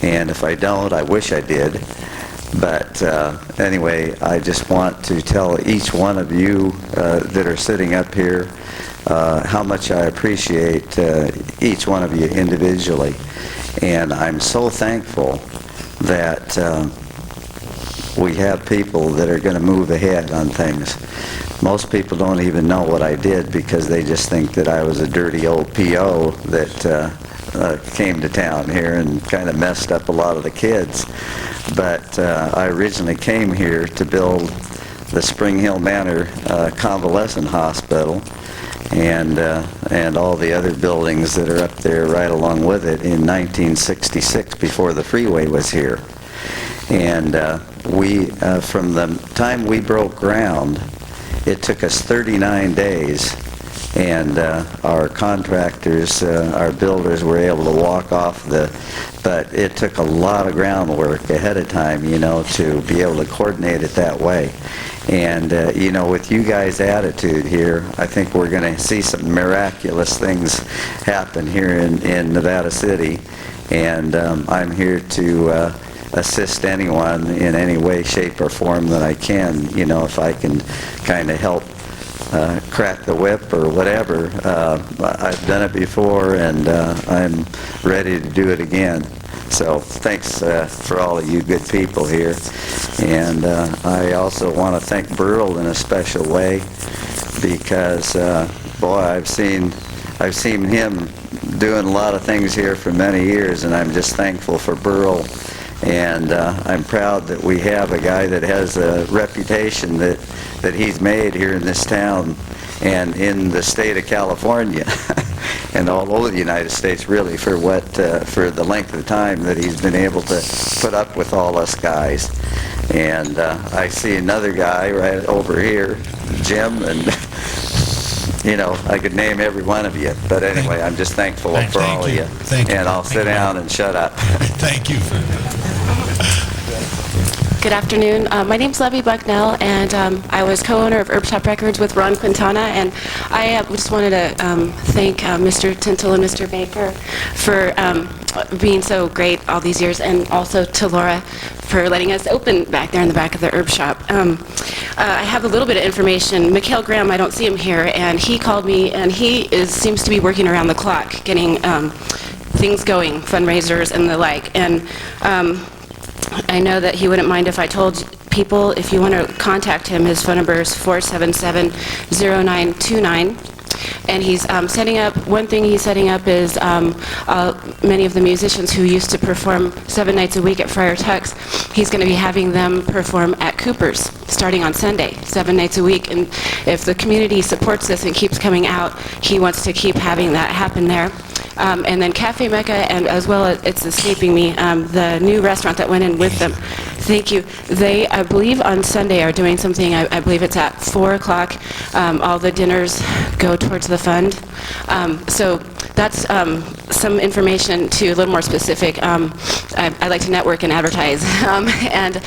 and if I don't, I wish I did. But anyway, I just want to tell each one of you that are sitting up here how much I appreciate each one of you individually. And I'm so thankful that we have people that are going to move ahead on things. Most people don't even know what I did because they just think that I was a dirty old P.O. that came to town here and kind of messed up a lot of the kids. But I originally came here to build the Spring Hill Manor Convalescent Hospital and all the other buildings that are up there right along with it in 1966 before the freeway was here. And we, from the time we broke ground, it took us 39 days, and our contractors, our builders were able to walk off but it took a lot of groundwork ahead of time, you know, to be able to coordinate it that way. And, you know, with you guys' attitude here, I think we're going to see some miraculous things happen here in Nevada City. And I'm here to assist anyone in any way, shape, or form that I can, you know, if I can kind of help crack the whip or whatever. I've done it before, and I'm ready to do it again. So thanks for all of you good people here. And I also want to thank Burl in a special way because, boy, I've seen him doing a lot of things here for many years, and I'm just thankful for Burl. And I'm proud that we have a guy that has a reputation that he's made here in this town and in the state of California and all over the United States, really, for for the length of time that he's been able to put up with all us guys. And I see another guy right over here, Jim, and you know, I could name every one of you. But anyway, I'm just thankful for all of you. Thank you. And I'll sit down and shut up. Thank you. Good afternoon. My name's Levy Bucknell, and I was co-owner of Herb Shop Records with Ron Quintana, and I just wanted to thank Mr. Tintle and Mr. Baker for being so great all these years, and also to Laura for letting us open back there in the back of the herb shop. I have a little bit of information. Mikhail Graham, I don't see him here, and he called me, and he seems to be working around the clock, getting things going, fundraisers and the like. And I know that he wouldn't mind if I told people, if you want to contact him, his phone number is 477-0929. And he's setting up, one thing he's setting up is many of the musicians who used to perform 7 nights a week at Friar Tuck's, he's going to be having them perform at Cooper's starting on Sunday, 7 nights a week. And if the community supports this and keeps coming out, he wants to keep having that happen there. And then Cafe Mecca, and as well as, it's escaping me, the new restaurant that went in with them. Thank you. They, I believe on Sunday, are doing something, I believe it's at 4 o'clock. All the dinners go towards the fund. So that's some information to a little more specific. I like to network and advertise. And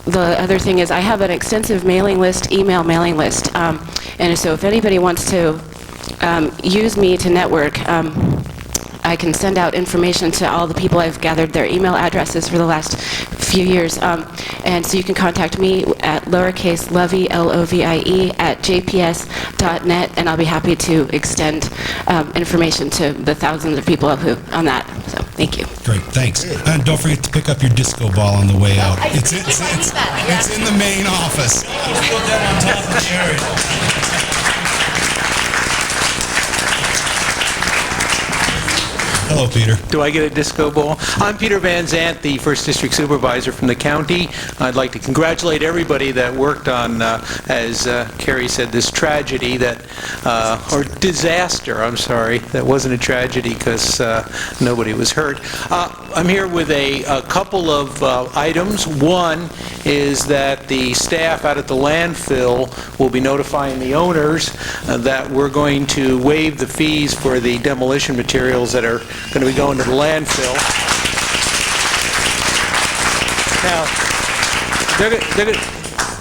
the other thing is I have an extensive mailing list, email mailing list. And so if anybody wants to use me to network, I can send out information to all the people I've gathered their email addresses for the last few years. And so you can contact me at lowercase lovie, L-O-V-I-E, at jps.net, and I'll be happy to extend information to the thousands of people who on that. So thank you. Great, thanks. And don't forget to pick up your disco ball on the way out. It's in the main office. Put that on top of Jerry. Hello, Peter. Do I get a disco ball? I'm Peter Van Zant, the First District Supervisor from the county. I'd like to congratulate everybody that worked on, as Carrie said, this tragedy that, or disaster, I'm sorry. That wasn't a tragedy because nobody was hurt. I'm here with a couple of items. One is that the staff out at the landfill will be notifying the owners that we're going to waive the fees for the demolition materials that are going to be going to the landfill. Now, they're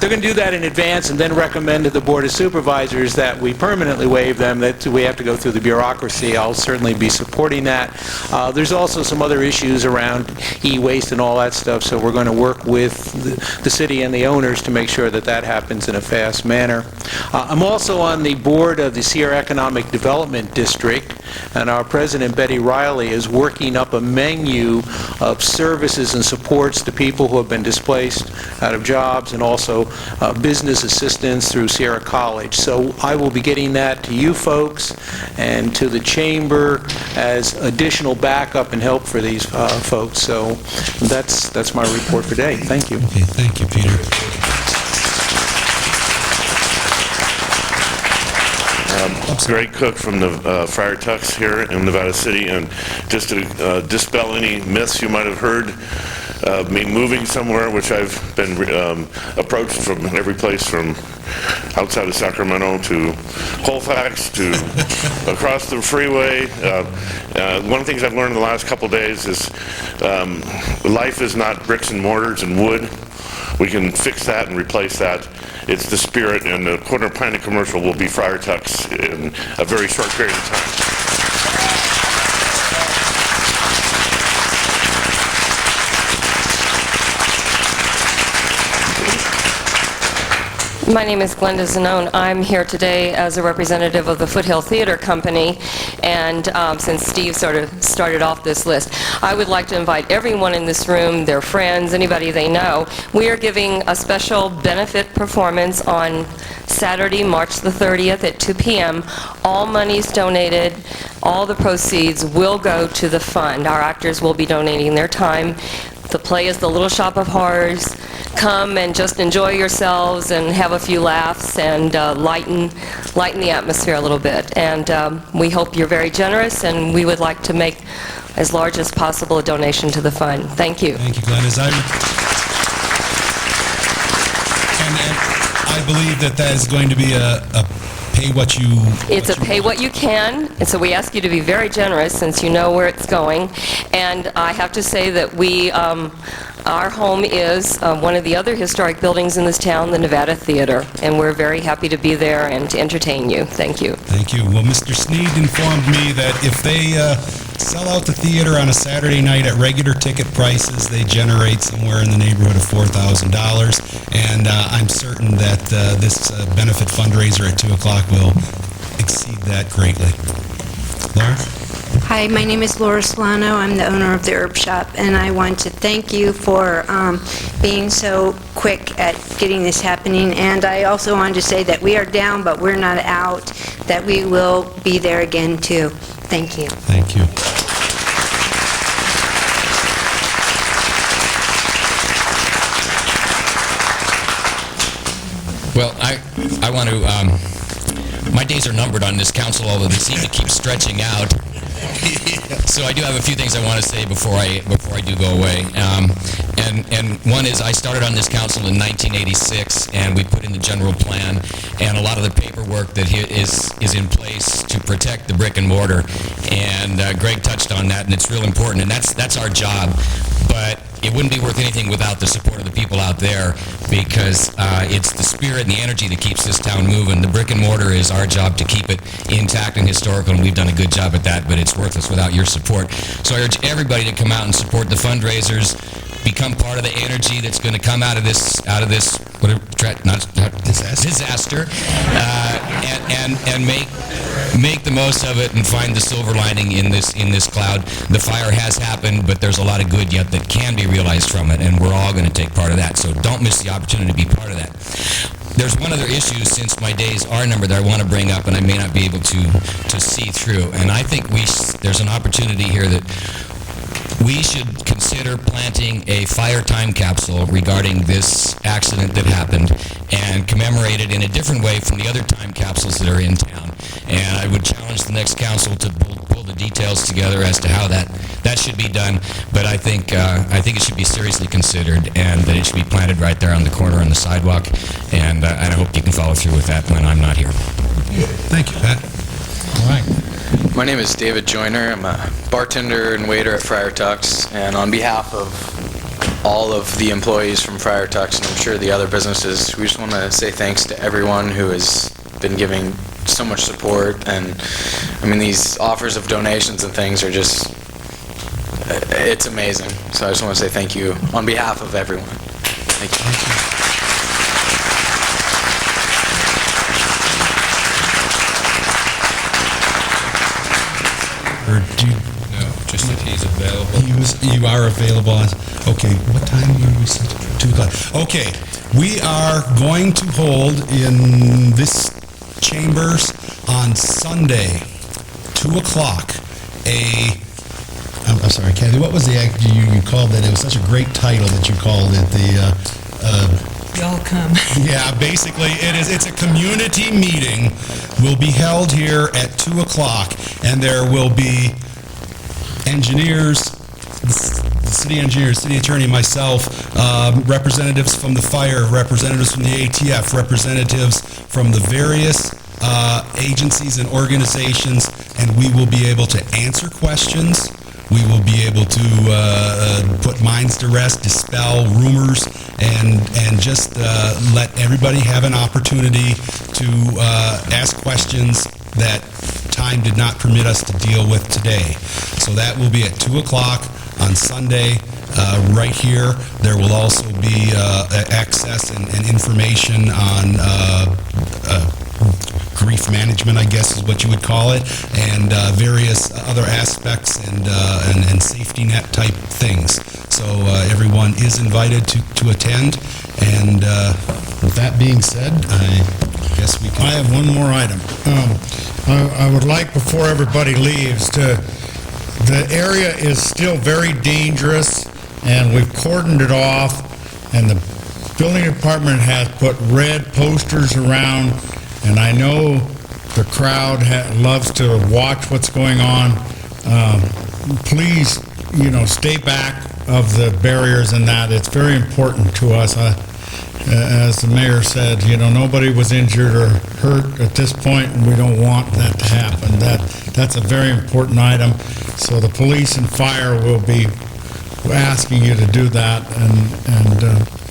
going to do that in advance and then recommend to the Board of Supervisors that we permanently waive them, that we have to go through the bureaucracy. I'll certainly be supporting that. There's also some other issues around e-waste and all that stuff, so we're going to work with the city and the owners to make sure that that happens in a fast manner. I'm also on the board of the Sierra Economic Development District, and our president, Betty Riley, is working up a menu of services and supports to people who have been displaced out of jobs, and also business assistance through Sierra College. So I will be getting that to you folks and to the chamber as additional backup and help for these folks. So that's my report for today. Thank you. Okay, thank you, Peter. Greg Cook from the Friar Tuck's here in Nevada City, and just to dispel any myths you might have heard of me moving somewhere, which I've been approached from every place from outside of Sacramento to Colfax to across the freeway. One of the things I've learned in the last couple days is life is not bricks and mortars and wood. We can fix that and replace that. It's the spirit, and the corner planning commercial will be Friar Tuck's in a very short period of time. My name is Glenda Zanone. I'm here today as a representative of the Foothill Theater Company, and since Steve sort of started off this list, I would like to invite everyone in this room, their friends, anybody they know. We are giving a special benefit performance on Saturday, March the 30th at 2 p.m. All monies donated, all the proceeds will go to the fund. Our actors will be donating their time. The play is The Little Shop of Horrors. Come and just enjoy yourselves and have a few laughs and lighten the atmosphere a little bit. And we hope you're very generous, and we would like to make as large as possible a donation to the fund. Thank you. Thank you, Glenn. I believe that is going to be a pay what you... It's a pay what you can, and so we ask you to be very generous since you know where it's going. And I have to say that we, our home is one of the other historic buildings in this town, the Nevada Theater, and we're very happy to be there and to entertain you. Thank you. Thank you. Well, Mr. Sneed informed me that if they sell out the theater on a Saturday night at regular ticket prices. They generate somewhere in the neighborhood of $4,000, and I'm certain that this benefit fundraiser at 2 o'clock will exceed that greatly. Laura? Hi, my name is Laura Solano. I'm the owner of the Herb Shop, and I want to thank you for being so quick at getting this happening. And I also wanted to say that we are down, but we're not out, that we will be there again, too. Thank you. Thank you. Well, I want to, my days are numbered on this council, although they seem to keep stretching out. So I do have a few things I want to say before I do go away. And one is, I started on this council in 1986, and we put in the general plan, and a lot of the paperwork that is in place to protect the brick and mortar. And Greg touched on that, and it's real important, and that's our job. But it wouldn't be worth anything without the support of the people out there, because it's the spirit and the energy that keeps this town moving. The brick and mortar is our job to keep it intact and historical, and we've done a good job at that, but it's worthless without your support. So I urge everybody to come out and support the fundraisers, become part of the energy that's going to come out of this disaster, and make the most of it and find the silver lining in this cloud. The fire has happened, but there's a lot of good yet that can be realized from it, and we're all going to take part of that. So don't miss the opportunity to be part of that. There's one other issue, since my days are numbered, that I want to bring up, and I may not be able to see through. And I think there's an opportunity here that we should consider planting a fire time capsule regarding this accident that happened, and commemorate it in a different way from the other time capsules that are in town. And I would challenge the next council to pull the details together as to how that should be done. But I think it should be seriously considered, and that it should be planted right there on the corner on the sidewalk. And I hope you can follow through with that when I'm not here. Thank you, Pat. All right. My name is David Joyner. I'm a bartender and waiter at Friar Tuck's, and on behalf of all of the employees from Friar Tuck's, and I'm sure the other businesses, we just want to say thanks to everyone who has been giving so much support. And I mean, these offers of donations and things are just, it's amazing. So I just want to say thank you on behalf of everyone. Thank you. Thank you. Or do you, No, just that he's available. you are available on, okay, what time are we set? 2 o'clock. Okay, we are going to hold in this chambers on Sunday, 2 o'clock, I'm sorry, Kathy, what was the act you called that? It was such a great title that you called it, Y'all come. Yeah, basically, it's a community meeting, will be held here at 2 o'clock, and there will be engineers, the city engineer, city attorney, myself, representatives from the fire, representatives from the ATF, representatives from the various agencies and organizations, and we will be able to answer questions. We will be able to put minds to rest, dispel rumors, and just let everybody have an opportunity to ask questions that time did not permit us to deal with today. So that will be at 2 o'clock on Sunday, right here. There will also be access and information on grief management, I guess is what you would call it, and various other aspects and safety net type things. So everyone is invited to attend, and with that being said, I guess we can... I have one more item. I would like, before everybody leaves, the area is still very dangerous, and we've cordoned it off, and the building department has put red posters around, and I know the crowd loves to watch what's going on. Please, stay back of the barriers and that. It's very important to us. As the mayor said, nobody was injured or hurt at this point, and we don't want that to happen. That's a very important item. So the police and fire will be asking you to do that, and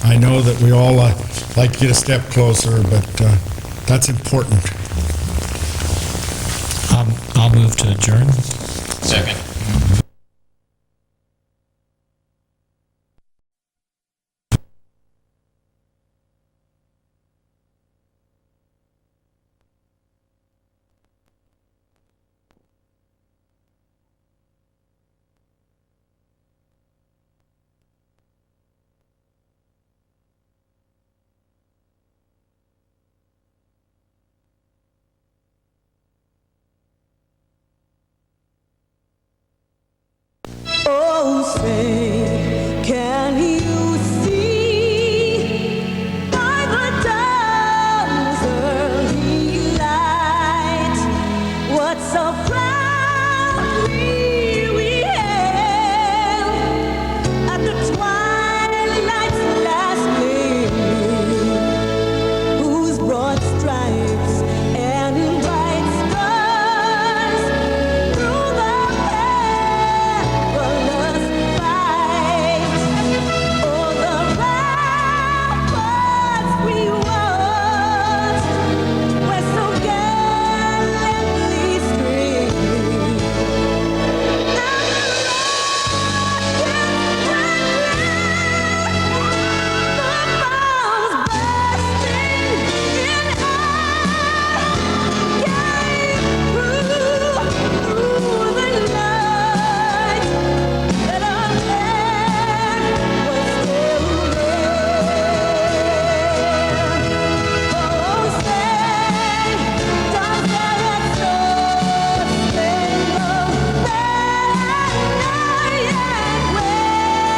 I know that we all like to get a step closer, but that's important. I'll move to adjourn. Second. say, can you see by the dawn's early light what so proudly we hailed at the twilight's last gleam, whose broad stripes and bright stars through the perilous fight o'er the ramparts we watched were so gallantly streaming, and the bombs bursting in air gave proof through the night that our land was still there. Oh, say, does that star-spangled banner yet wave o'er the land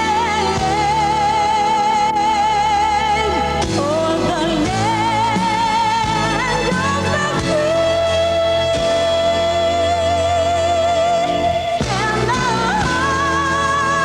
of the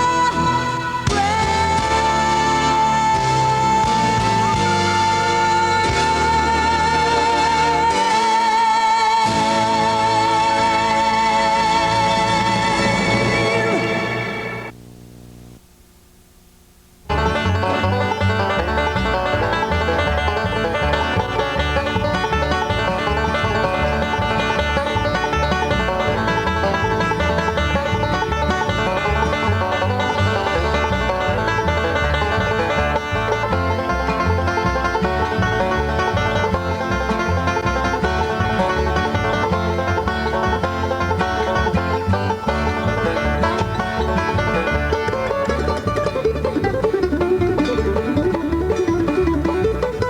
free and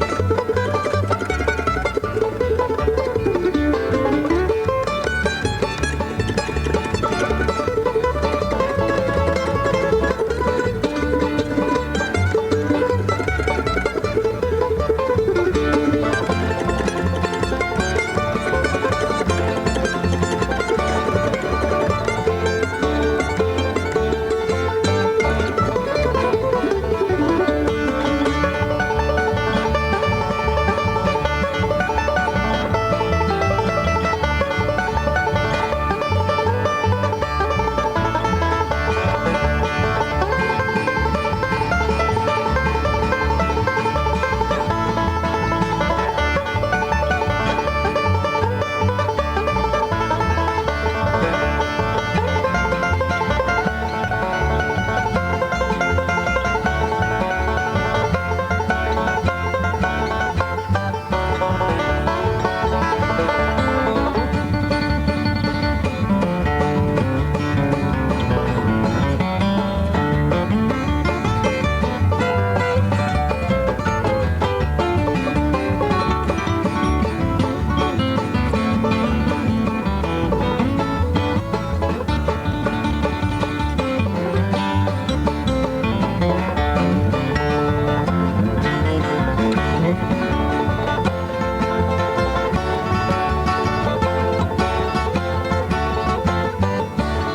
the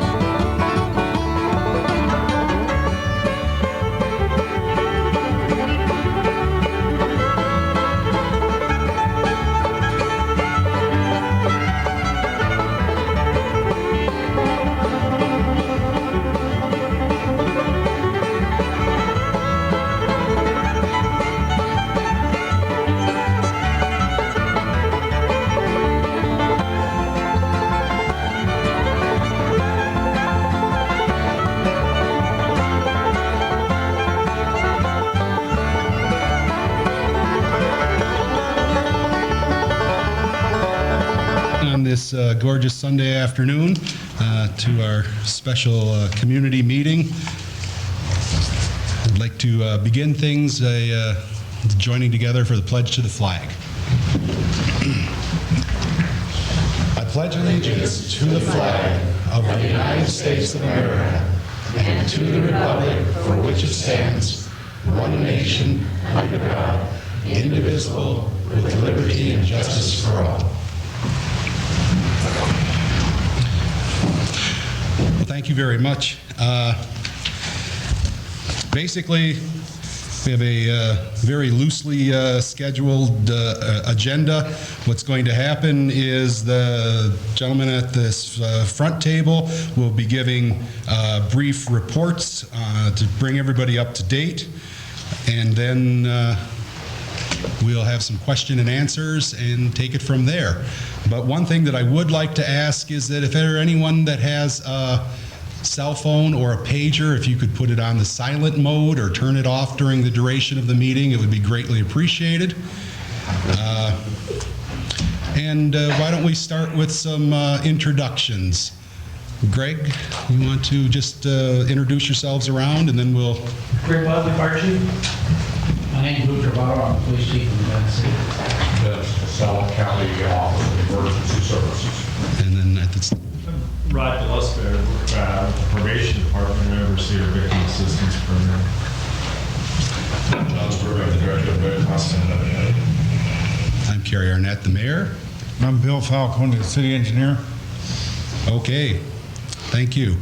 this gorgeous Sunday afternoon to our special community meeting. I'd like to begin things by joining together for the pledge to the flag. pledge allegiance to the flag of the United States of America and to the republic for which it stands, one nation, under God, indivisible, with liberty and justice for all. Well, thank you very much. Basically, we have a very loosely scheduled agenda. What's going to happen is the gentleman at this front table will be giving brief reports to bring everybody up to date, and then we'll have some question and answers and take it from there. But one thing that I would like to ask is that if there are anyone that has a cell phone or a pager, if you could put it on the silent mode or turn it off during the duration of the meeting, it would be greatly appreciated. Why don't we start with some introductions? Greg, you want to just introduce yourselves around, and then we'll... Greg Leslie, Fire Chief. My name is Lou Travato, I'm the Police Chief in Nevada City. South County Office of Emergency Services. And then at the... Rod Gillespie, Probation Department, and overseer of Victim Assistance Program. John Sperber, I'm the Director of Very Hospital. I'm Kerry Arnett, the Mayor. I'm Bill Falcone, the City Engineer. Okay, thank you.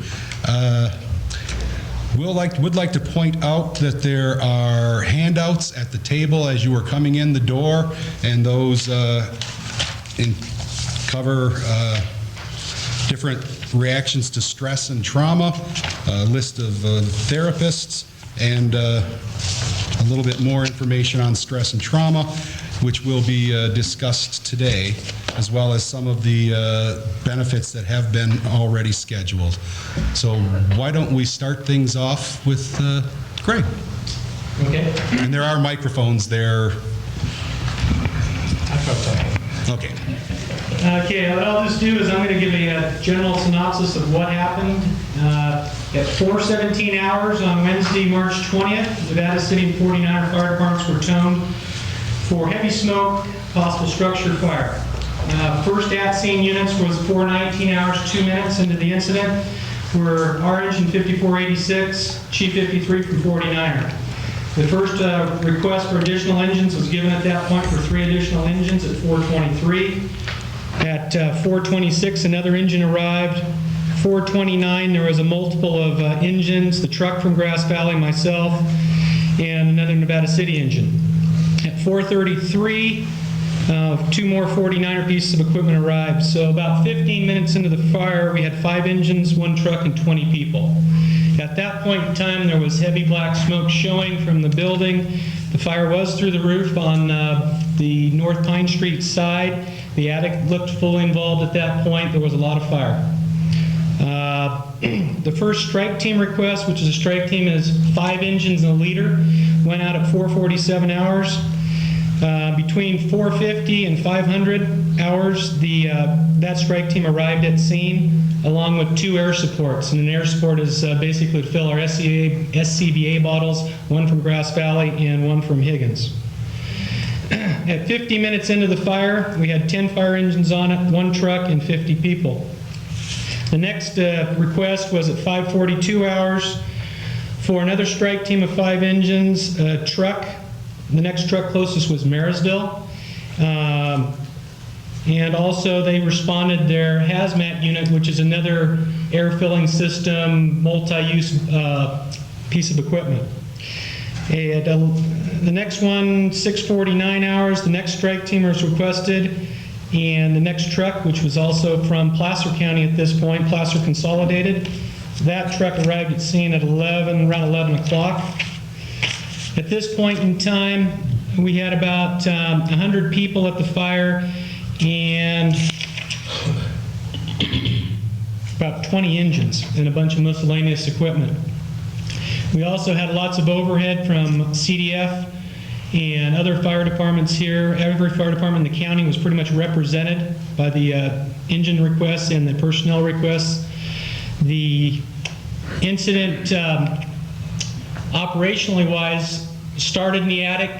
Would like to point out that there are handouts at the table as you are coming in the door, and those cover different reactions to stress and trauma, a list of therapists, and a little bit more information on stress and trauma, which will be discussed today, as well as some of the benefits that have been already scheduled. So why don't we start things off with Greg? Okay. And there are microphones there. Okay. Okay, what I'll just do is I'm going to give a general synopsis of what happened. At 4:17 hours on Wednesday, March 20th, Nevada City and 49er fire departments were toned for heavy smoke, possible structure fire. First at-scene units was 4:19 hours, 2 minutes into the incident, were our engine 5486, Chief 53 from 49er. The first request for additional engines was given at that point for 3 additional engines at 4:23. At 4:26, another engine arrived. 4:29, there was a multiple of engines, the truck from Grass Valley, myself, and another Nevada City engine. At 4:33, 2 more 49er pieces of equipment arrived. So about 15 minutes into the fire, we had 5 engines, 1 truck, and 20 people. At that point in time, there was heavy black smoke showing from the building. The fire was through the roof on the North Cline Street side. The attic looked fully involved at that point. There was a lot of fire. The first strike team request, which is a strike team, is 5 engines and a leader, went out at 4:47 hours. Between 4:50 and 500 hours, that strike team arrived at scene along with 2 air supports. And an air support is basically to fill our SCBA bottles, 1 from Grass Valley and 1 from Higgins. At 50 minutes into the fire, we had 10 fire engines on it, 1 truck, and 50 people. The next request was at 5:42 hours for another strike team of 5 engines, a truck. The next truck closest was Marysville. And also they responded their hazmat unit, which is another air filling system, multi-use piece of equipment. And the next one, 6:49 hours, the next strike team was requested, and the next truck, which was also from Placer County at this point, Placer Consolidated, that truck arrived at scene at around 11 o'clock. At this point in time, we had about 100 people at the fire and about 20 engines and a bunch of miscellaneous equipment. We also had lots of overhead from CDF and other fire departments here. Every fire department in the county was pretty much represented by the engine requests and the personnel requests. The incident, operationally wise, started in the attic,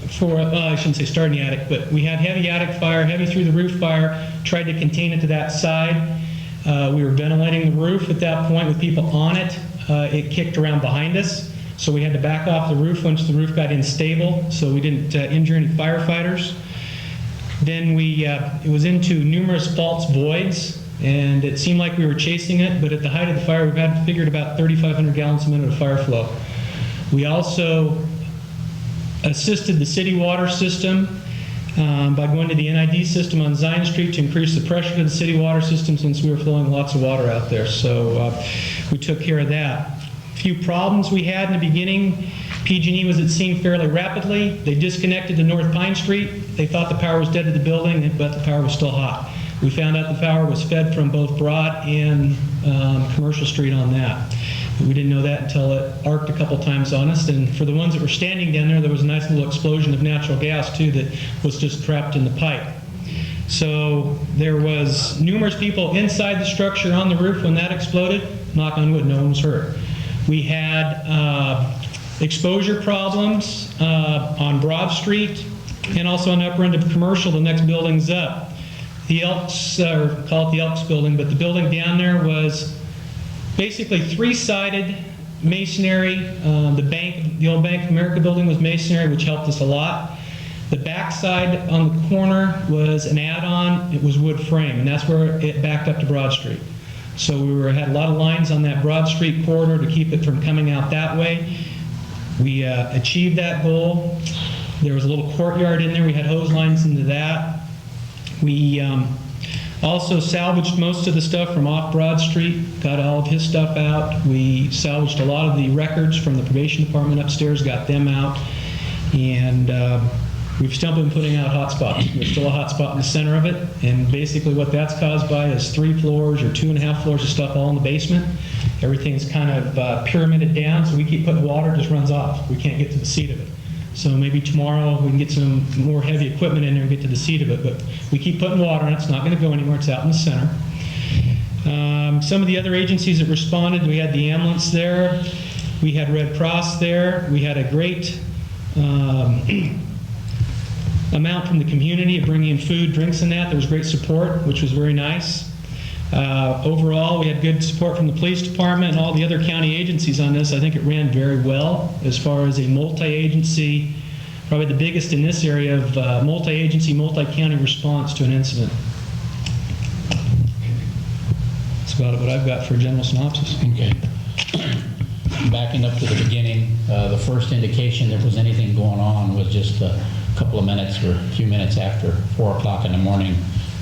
I shouldn't say start in the attic, but we had heavy attic fire, heavy through the roof fire, tried to contain it to that side. We were ventilating the roof at that point with people on it. It kicked around behind us, so we had to back off the roof once the roof got unstable, so we didn't injure any firefighters. Then it was into numerous false voids, and it seemed like we were chasing it, but at the height of the fire, we had figured about 3,500 gallons a minute of fire flow. We also assisted the city water system by going to the NID system on Zion Street to increase the pressure to the city water system since we were flowing lots of water out there. So we took care of that. A few problems we had in the beginning. PG&E was at scene fairly rapidly. They disconnected to North Pine Street. They thought the power was dead to the building, but the power was still hot. We found out the power was fed from both Broad and Commercial Street on that. We didn't know that until it arced a couple times on us, and for the ones that were standing down there was a nice little explosion of natural gas too that was just trapped in the pipe. So there was numerous people inside the structure on the roof when that exploded. Knock on wood, no one was hurt. We had exposure problems on Broad Street and also on the upper end of Commercial, the next building's up. The Elks, or call it the Elks building, but the building down there was basically three-sided masonry. The old Bank of America building was masonry, which helped us a lot. The backside on the corner was an add-on. It was wood frame, and that's where it backed up to Broad Street. So we had a lot of lines on that Broad Street corridor to keep it from coming out that way. We achieved that goal. There was a little courtyard in there. We had hose lines into that. We also salvaged most of the stuff from off Broad Street, got all of his stuff out. We salvaged a lot of the records from the probation department upstairs, got them out. And we've still been putting out hotspots. There's still a hotspot in the center of it, and basically what that's caused by is 3 floors or 2.5 floors of stuff all in the basement. Everything's kind of pyramided down, so we keep putting water, it just runs off. We can't get to the seat of it. So maybe tomorrow we can get some more heavy equipment in there and get to the seat of it, but we keep putting water on it. It's not going to go anywhere. It's out in the center. Some of the other agencies that responded, we had the ambulance there. We had Red Cross there. We had a great amount from the community of bringing in food, drinks, and that. There was great support, which was very nice. Overall, we had good support from the police department and all the other county agencies on this. I think it ran very well as far as a multi-agency, probably the biggest in this area of multi-agency, multi-county response to an incident. That's about what I've got for a general synopsis. Okay. Backing up to the beginning, the first indication there was anything going on was just a couple of minutes or a few minutes after 4 o'clock in the morning,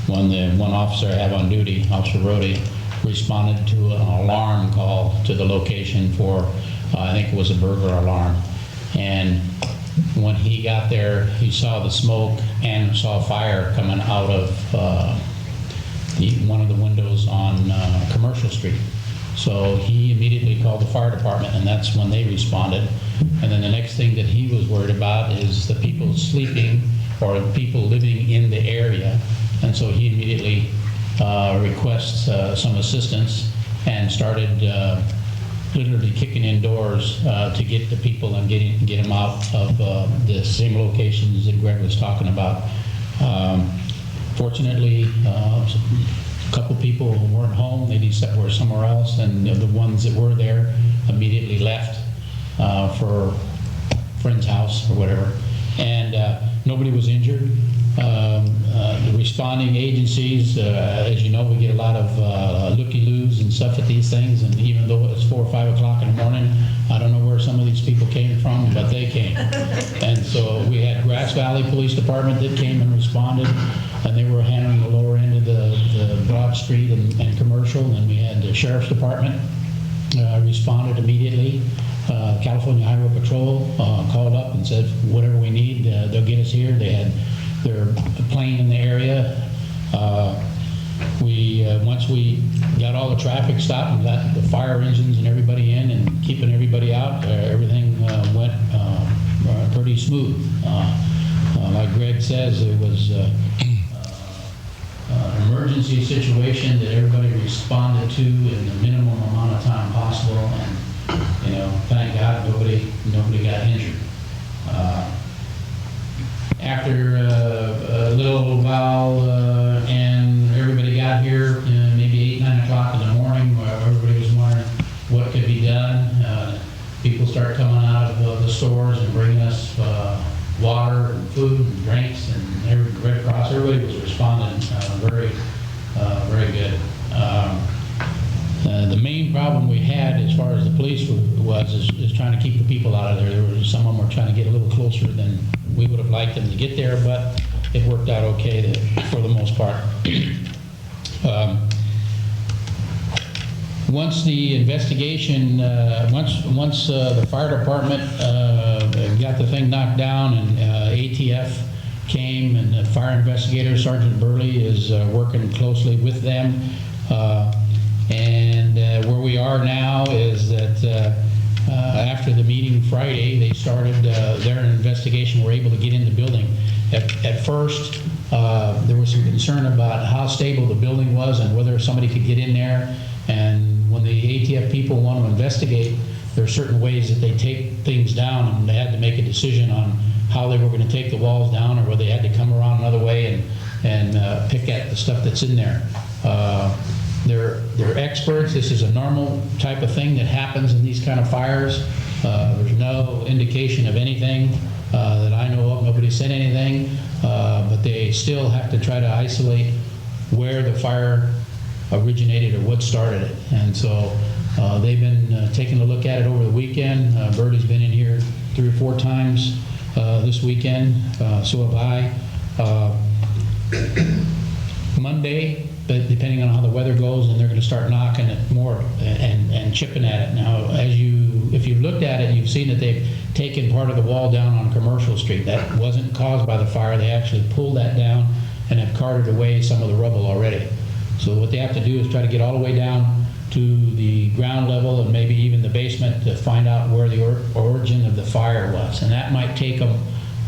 when the one officer I have on duty, Officer Rody, responded to an alarm call to the location for, I think it was a burglar alarm. And when he got there, he saw the smoke and saw fire coming out of one of the windows on Commercial Street. So he immediately called the fire department, and that's when they responded. And then the next thing that he was worried about is the people sleeping or the people living in the area. And so he immediately requests some assistance and started literally kicking in doors to get the people and get them out of the same locations that Greg was talking about. Fortunately, a couple people weren't home. They were somewhere else, and the ones that were there immediately left for a friend's house or whatever. And nobody was injured. The responding agencies, as you know, we get a lot of looky-loos and stuff at these things, and even though it's 4 or 5 o'clock in the morning, I don't know where some of these people came from, but they came. And so we had Grass Valley Police Department that came and responded, and they were handling the lower end of the Broad Street and Commercial, and we had the Sheriff's Department responded immediately. California Highway Patrol called up and said, whatever we need, they'll get us here. They had their plane in the area. Once we got all the traffic stopped and got the fire engines and everybody in and keeping everybody out, everything went pretty smooth. Like Greg says, it was an emergency situation that everybody responded to in the minimum amount of time possible, and thank God nobody got injured. after a little while, and everybody got here, maybe 8, 9 o'clock in the morning, where everybody was wondering what could be done. People start coming out of the stores and bringing us water and food and drinks, and Red Cross, everybody was responding very good. The main problem we had as far as the police is trying to keep the people out of there. Some of them were trying to get a little closer than we would have liked them to get there, but it worked out okay for the most part. Once the investigation, once the fire department got the thing knocked down, and ATF came, and the fire investigator, Sergeant Burley, is working closely with them. And where we are now is that after the meeting Friday, they started their investigation, were able to get in the building. At first, there was some concern about how stable the building was and whether somebody could get in there. And when the ATF people want to investigate, there are certain ways that they take things down, and they had to make a decision on how they were going to take the walls down, or whether they had to come around another way and pick at the stuff that's in there. They're experts. This is a normal type of thing that happens in these kind of fires. There's no indication of anything that I know of. Nobody said anything, but they still have to try to isolate where the fire originated or what started it. And so they've been taking a look at it over the weekend. Bertie's been in here 3 or 4 times this weekend. So have I. Monday, but depending on how the weather goes, and they're going to start knocking it more and chipping at it. Now, if you've looked at it, you've seen that they've taken part of the wall down on Commercial Street. That wasn't caused by the fire. They actually pulled that down and have carted away some of the rubble already. So what they have to do is try to get all the way down to the ground level and maybe even the basement to find out where the origin of the fire was. And that might take them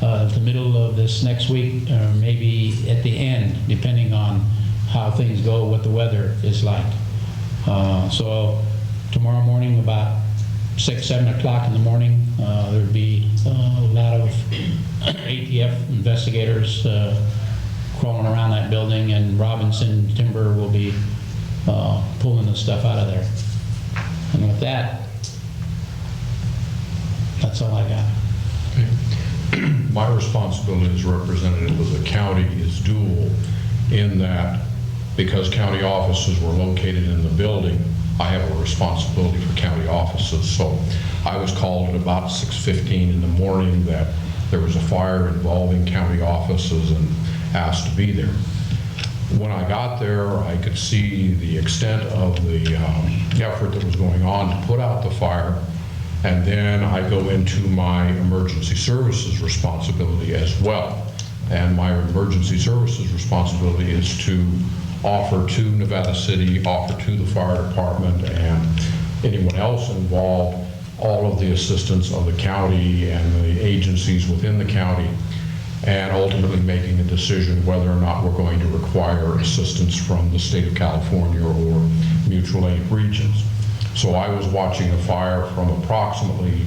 the middle of this next week, or maybe at the end, depending on how things go, what the weather is like. So tomorrow morning, about 6, 7 o'clock in the morning, there'd be a lot of ATF investigators crawling around that building, and Robinson Timber will be pulling the stuff out of there. And with that, that's all I got. My responsibility as representative of the county is dual, in that because county offices were located in the building, I have a responsibility for county offices. So I was called at about 6:15 in the morning that there was a fire involving county offices and asked to be there. When I got there, I could see the extent of the effort that was going on to put out the fire. And then I go into my emergency services responsibility as well. And my emergency services responsibility is to offer to Nevada City, offer to the fire department and anyone else involved, all of the assistance of the county and the agencies within the county, and ultimately making a decision whether or not we're going to require assistance from the state of California or mutual aid regions. So I was watching the fire from approximately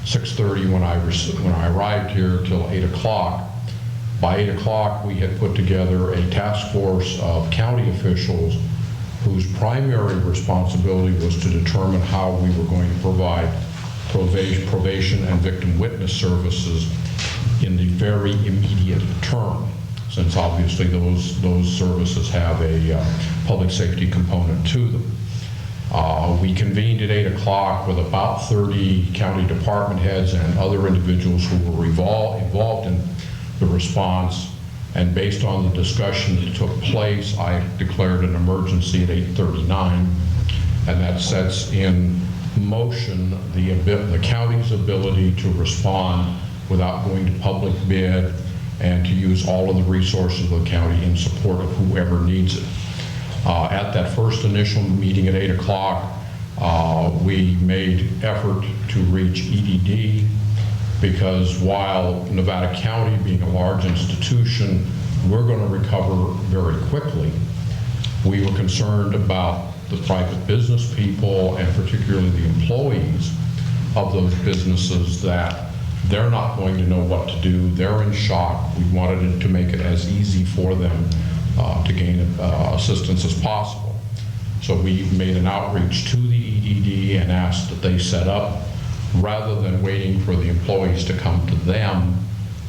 6:30 when I arrived here till 8 o'clock. By 8 o'clock, we had put together a task force of county officials whose primary responsibility was to determine how we were going to provide probation and victim witness services in the very immediate term, since obviously those services have a public safety component to them. We convened at 8 o'clock with about 30 county department heads and other individuals who were involved in the response, and based on the discussion that took place, I declared an emergency at 8:39, and that sets in motion the county's ability to respond without going to public bid and to use all of the resources of the county in support of whoever needs it. At that first initial meeting at 8 o'clock, we made effort to reach EDD, because while Nevada County, being a large institution, we're going to recover very quickly, we were concerned about the private business people and particularly the employees of those businesses that They're not going to know what to do. They're in shock. We wanted to make it as easy for them to gain assistance as possible. So we made an outreach to the EDD and asked that they set up, rather than waiting for the employees to come to them,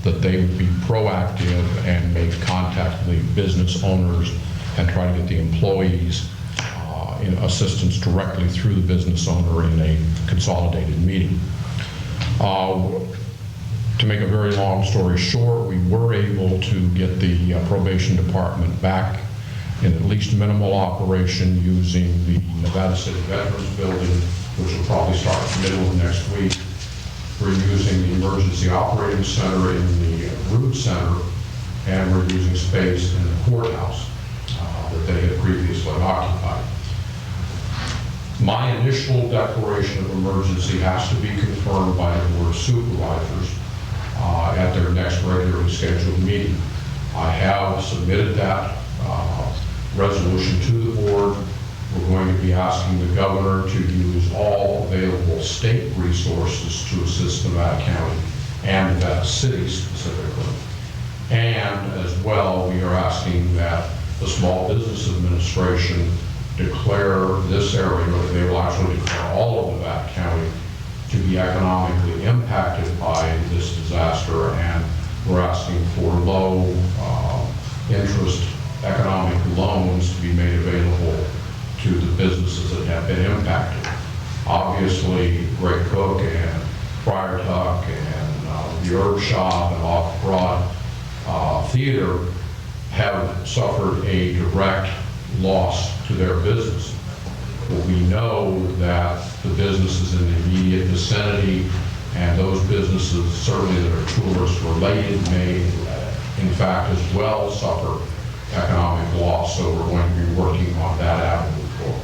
that they would be proactive and make contact with the business owners and try to get the employees in assistance directly through the business owner in a consolidated meeting. To make a very long story short, we were able to get the probation department back in at least minimal operation using the Nevada City Veterans Building, which will probably start in the middle of next week. We're using the Emergency Operating Center in the Root Center, and we're using space in the courthouse that they had previously occupied. My initial declaration of emergency has to be confirmed by the Board of Supervisors at their next regularly scheduled meeting. I have submitted that resolution to the board. We're going to be asking the governor to use all available state resources to assist Nevada County and Nevada City specifically. And as well, we are asking that the Small Business Administration declare this area, or they will actually declare all of Nevada County to be economically impacted by this disaster, and we're asking for low interest economic loans to be made available to the businesses that have been impacted. Obviously, Great Cook and Friar Tuck and the Herb Shop and Off-Broad Theater have suffered a direct loss to their business. But we know that the businesses in the immediate vicinity and those businesses certainly that are tourist related may in fact as well suffer economic loss. So we're going to be working on that avenue for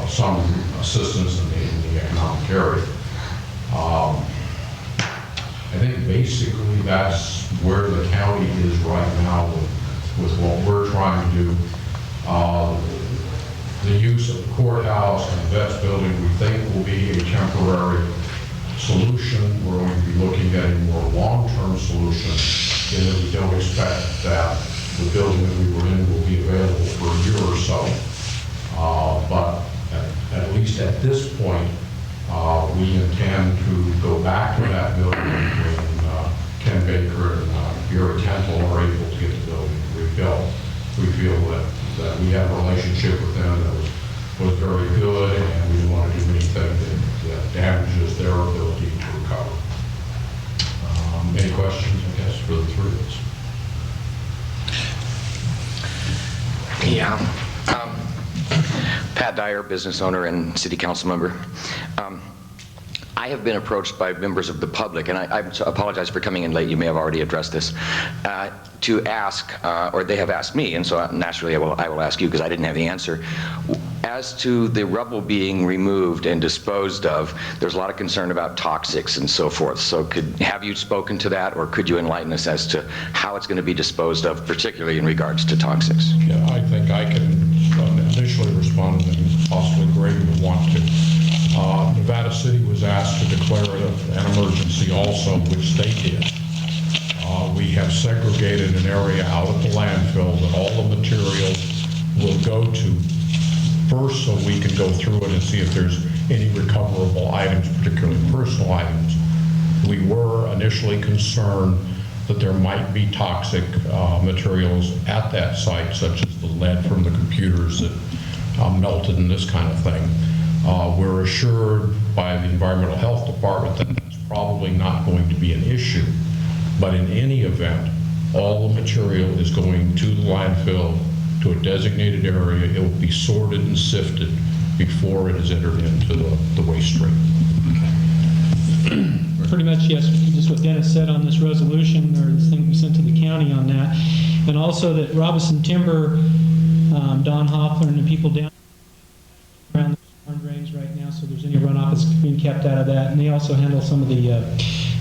some assistance in the economic area. I think basically that's where the county is right now with what we're trying to do. The use of the courthouse and the vets building we think will be a temporary solution. We're going to be looking at a more long-term solution in that we don't expect that the building that we were in will be available for a year or so. But at least at this point, we intend to go back to that building when Ken Baker and Gary Temple are able to get the building rebuilt. We feel that we have a relationship with them that was very good, and we don't want to do anything that damages their ability to recover. Any questions, I guess, for the three of us? Yeah. Pat Dyer, business owner and city council member. I have been approached by members of the public, and I apologize for coming in late, you may have already addressed this, to ask, or they have asked me, and so naturally I will ask you because I didn't have the answer. As to the rubble being removed and disposed of, there's a lot of concern about toxics and so forth. So have you spoken to that, or could you enlighten us as to how it's going to be disposed of, particularly in regards to toxics? Yeah, I think I can initially respond, and then possibly Greg would want to. Nevada City was asked to declare it an emergency also, which they did. We have segregated an area out at the landfill that all the materials will go to first, so we can go through it and see if there's any recoverable items, particularly personal items. We were initially concerned that there might be toxic materials at that site, such as the lead from the computers that melted and this kind of thing. We're assured by the Environmental Health Department that that's probably not going to be an issue. But in any event, all the material is going to the landfill, to a designated area. It will be sorted and sifted before it is entered into the waste stream. Pretty much, yes, just what Dennis said on this resolution, or this thing we sent to the county on that. And also that Robinson Timber, Don Hoffler and the people down around the storm drains right now, so there's any runoff is being kept out of that. And they also handle some of the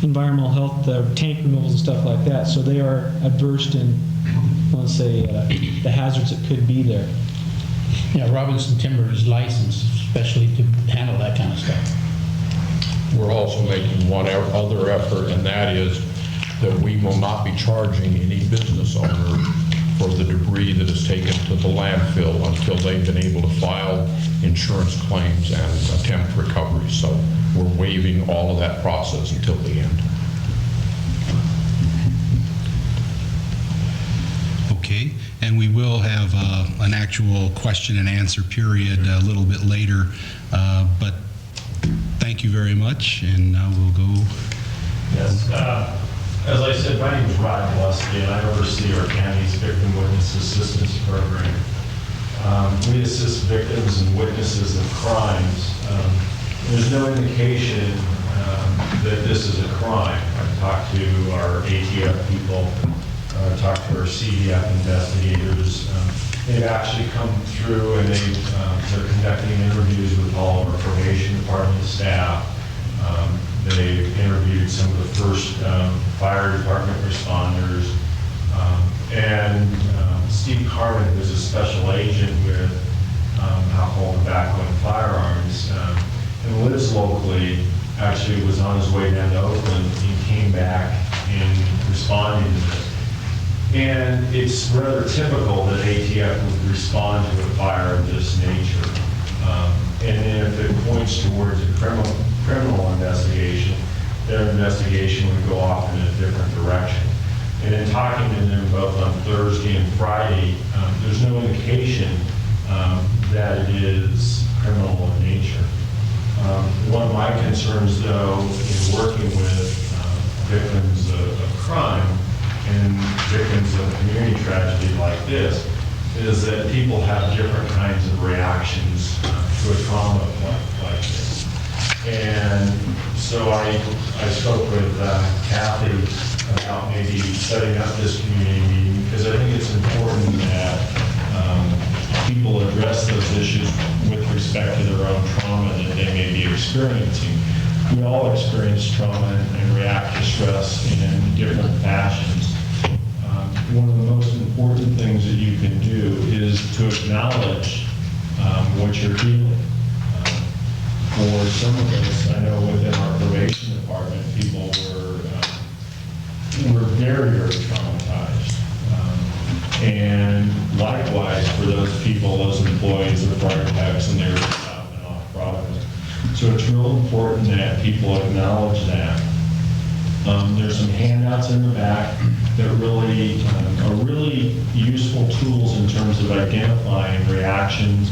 environmental health, tank removals and stuff like that. So they are adverse in, let's say, the hazards that could be there. Yeah, Robinson Timber is licensed especially to handle that kind of stuff. We're also making one other effort, and that is that we will not be charging any business owner for the debris that is taken to the landfill until they've been able to file insurance claims and attempt recovery. So we're waiving all of that process until the end. Okay, and we will have an actual question and answer period a little bit later, but thank you very much, and now we'll go. Yes. As I said, my name is Rod Gillespie, and I oversee our county's Victim Witness Assistance Program. We assist victims and witnesses of crimes. There's no indication that this is a crime. I've talked to our ATF people, talked to our CDF investigators. They've actually come through and they're conducting interviews with all of our probation department staff. They've interviewed some of the first fire department responders. And Steve Carmen, who's a special agent with alcohol, tobacco, and firearms, and lives locally, actually was on his way down to Oakland. He came back and responded to this. And it's rather typical that ATF would respond to a fire of this nature. And then if it points towards a criminal investigation, their investigation would go off in a different direction. And in talking to them both on Thursday and Friday, there's no indication that it is criminal in nature. One of my concerns, though, in working with victims of crime and victims of a community tragedy like this, is that people have different kinds of reactions to a trauma like this. And so I spoke with Kathy about maybe setting up this community meeting, because I think it's important that people address those issues with respect to their own trauma that they may be experiencing. We all experience trauma and react to stress in different fashions. One of the most important things that you can do is to acknowledge what you're feeling. For some of us, I know within our probation department, people were very, very traumatized. And likewise, for those people, those employees, the fire techs, and their out and off products. So it's real important that people acknowledge that. There's some handouts in the back that really are really useful tools in terms of identifying reactions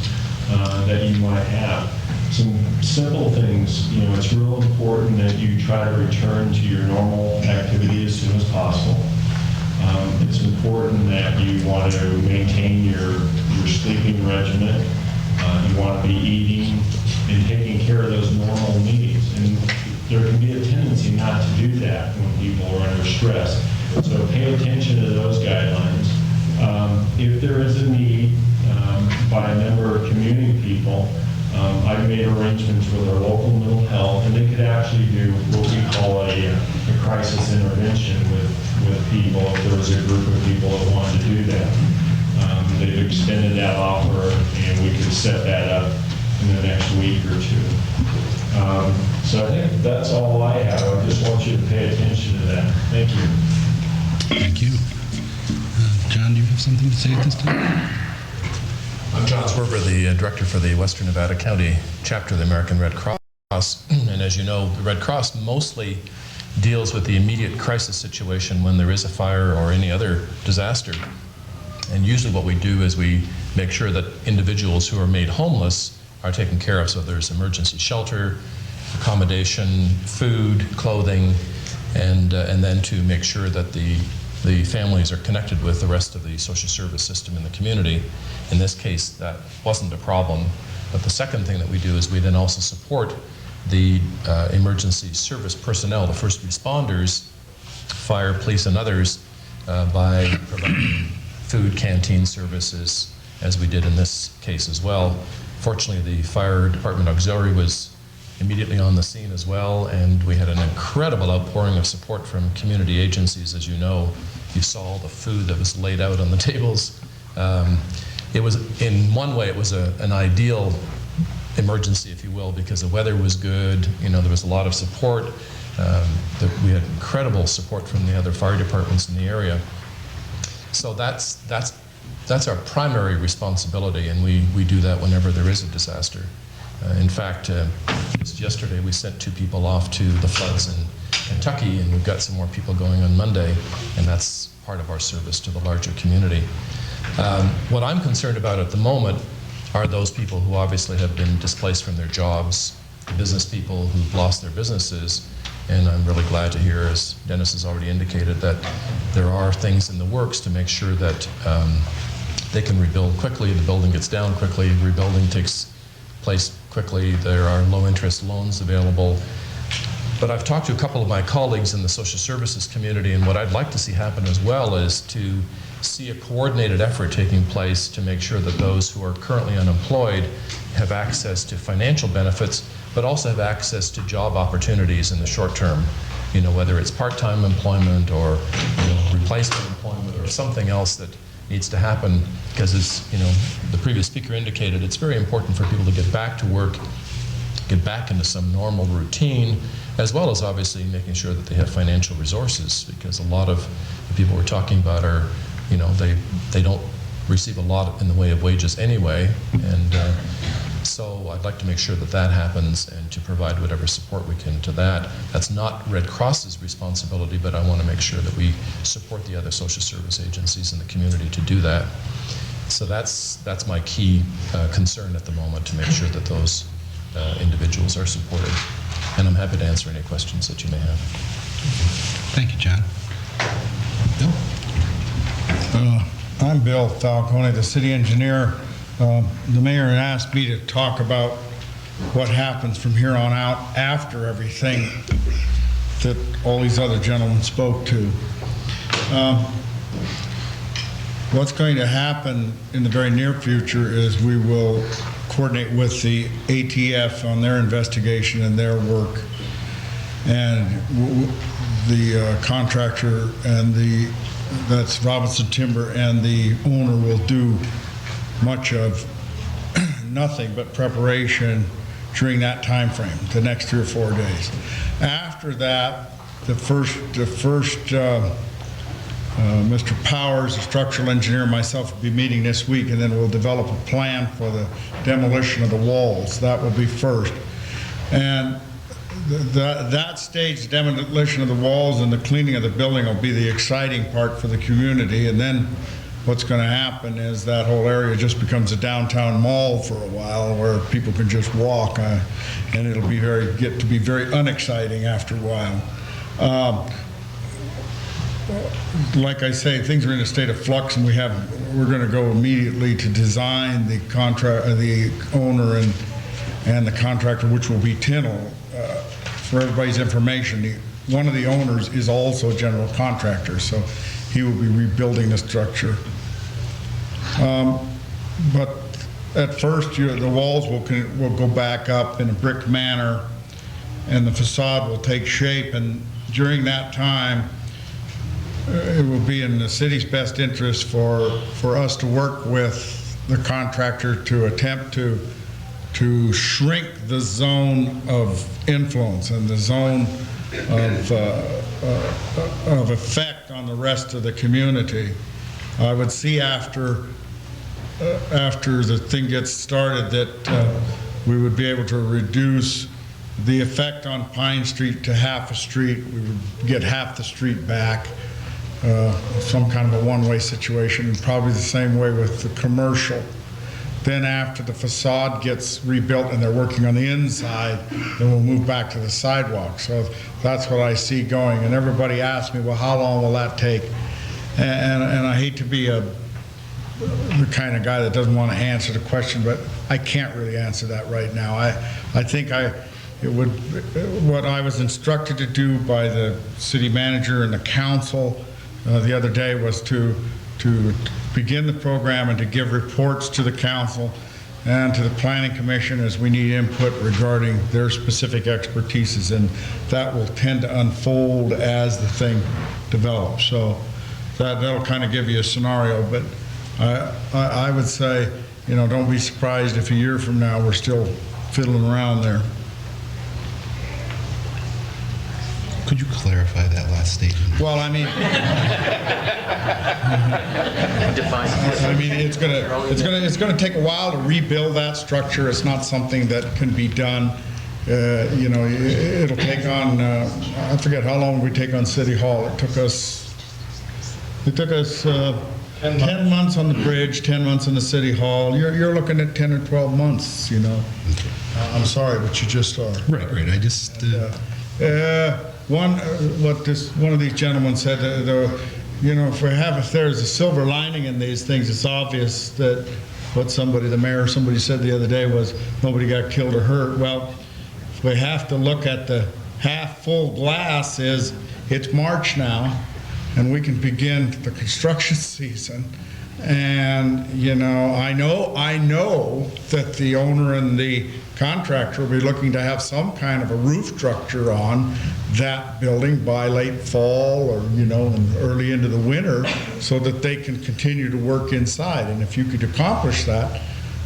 that you might have. Some simple things, it's real important that you try to return to your normal activity as soon as possible. It's important that you want to maintain your sleeping regimen. You want to be eating and taking care of those normal needs. And there can be a tendency not to do that when people are under stress. So pay attention to those guidelines. If there is a need by a number of community people, I've made arrangements with our local mental health, and they could actually do what we call a crisis intervention with people if there was a group of people that wanted to do that. They've extended that offer, and we could set that up in the next week or two. So I think that's all I have. I just want you to pay attention to that. Thank you. Thank you. John, do you have something to say at this time? I'm John Swerber, the director for the Western Nevada County chapter of the American Red Cross. And as you know, the Red Cross mostly deals with the immediate crisis situation when there is a fire or any other disaster. And usually what we do is we make sure that individuals who are made homeless are taken care of. So there's emergency shelter, accommodation, food, clothing, and then to make sure that the families are connected with the rest of the social service system in the community. In this case, that wasn't a problem. But the second thing that we do is we then also support the emergency service personnel, the first responders, fire, police, and others, by providing food, canteen services, as we did in this case as well. Fortunately, the fire department auxiliary was immediately on the scene as well, and we had an incredible outpouring of support from community agencies. As you know, you saw all the food that was laid out on the tables. It was, in one way, it was an ideal emergency, if you will, because the weather was good. There was a lot of support. We had incredible support from the other fire departments in the area. So that's our primary responsibility, and we do that whenever there is a disaster. In fact, just yesterday we sent 2 people off to the floods in Kentucky, and we've got some more people going on Monday, and that's part of our service to the larger community. What I'm concerned about at the moment are those people who obviously have been displaced from their jobs, the business people who've lost their businesses, and I'm really glad to hear, as Dennis has already indicated, that there are things in the works to make sure that they can rebuild quickly, the building gets down quickly, rebuilding takes place quickly, there are low-interest loans available. But I've talked to a couple of my colleagues in the social services community, and what I'd like to see happen as well is to see a coordinated effort taking place to make sure that those who are currently unemployed have access to financial benefits, but also have access to job opportunities in the short term. Whether it's part-time employment or replacement employment or something else that needs to happen, because as the previous speaker indicated, it's very important for people to get back to work, get back into some normal routine, as well as obviously making sure that they have financial resources, because a lot of the people we're talking about are, they don't receive a lot in the way of wages anyway, and so I'd like to make sure that that happens and to provide whatever support we can to that. That's not Red Cross's responsibility, but I want to make sure that we support the other social service agencies in the community to do that. So that's my key concern at the moment, to make sure that those individuals are supported. And I'm happy to answer any questions that you may have. Thank you, John. Bill? I'm Bill Falcone, the city engineer. The mayor asked me to talk about what happens from here on out after everything that all these other gentlemen spoke to. What's going to happen in the very near future is we will coordinate with the ATF on their investigation and their work, and the contractor and that's Robinson Timber, and the owner will do much of nothing but preparation during that time frame, the next 3 or 4 days. After that, the first Mr. Powers, the structural engineer, and myself will be meeting this week, and then we'll develop a plan for the demolition of the walls. That will be first. And that stage, the demolition of the walls and the cleaning of the building, will be the exciting part for the community. And then what's going to happen is that whole area just becomes a downtown mall for a while, where people can just walk, and it'll be get to be very unexciting after a while. Like I say, things are in a state of flux, and we're going to go immediately to design the owner and the contractor, which will be Tinnell. For everybody's information, one of the owners is also a general contractor, so he will be rebuilding the structure. But at first, the walls will go back up in a brick manner, and the facade will take shape, and during that time, it will be in the city's best interest for us to work with the contractor to attempt to shrink the zone of influence and the zone of effect on the rest of the community. I would see after the thing gets started that we would be able to reduce the effect on Pine Street to half a street. We would get half the street back. Some kind of a one-way situation, and probably the same way with the commercial. Then after the facade gets rebuilt and they're working on the inside, then we'll move back to the sidewalk. So that's what I see going. And everybody asks me, well, how long will that take? And I hate to be the kind of guy that doesn't want to answer the question, but I can't really answer that right now. I think what I was instructed to do by the city manager and the council the other day was to begin the program and to give reports to the council and to the planning commission as we need input regarding their specific expertises, and that will tend to unfold as the thing develops. So that'll kind of give you a scenario, but I would say, don't be surprised if a year from now we're still fiddling around there. Could you clarify that last statement? Well, I mean, it's gonna take a while to rebuild that structure. It's not something that can be done. It'll take on, I forget how long we take on City Hall. It took us 10 months on the bridge, 10 months in the City Hall. You're looking at 10 or 12 months, I'm sorry, but you just are. Right, I just... One of these gentlemen said, if there's a silver lining in these things, it's obvious that what the mayor said the other day was nobody got killed or hurt. Well, we have to look at the half full glass. It's March now, and we can begin the construction season. And I know that the owner and the contractor will be looking to have some kind of a roof structure on that building by late fall or and early into the winter, so that they can continue to work inside. And if you could accomplish that,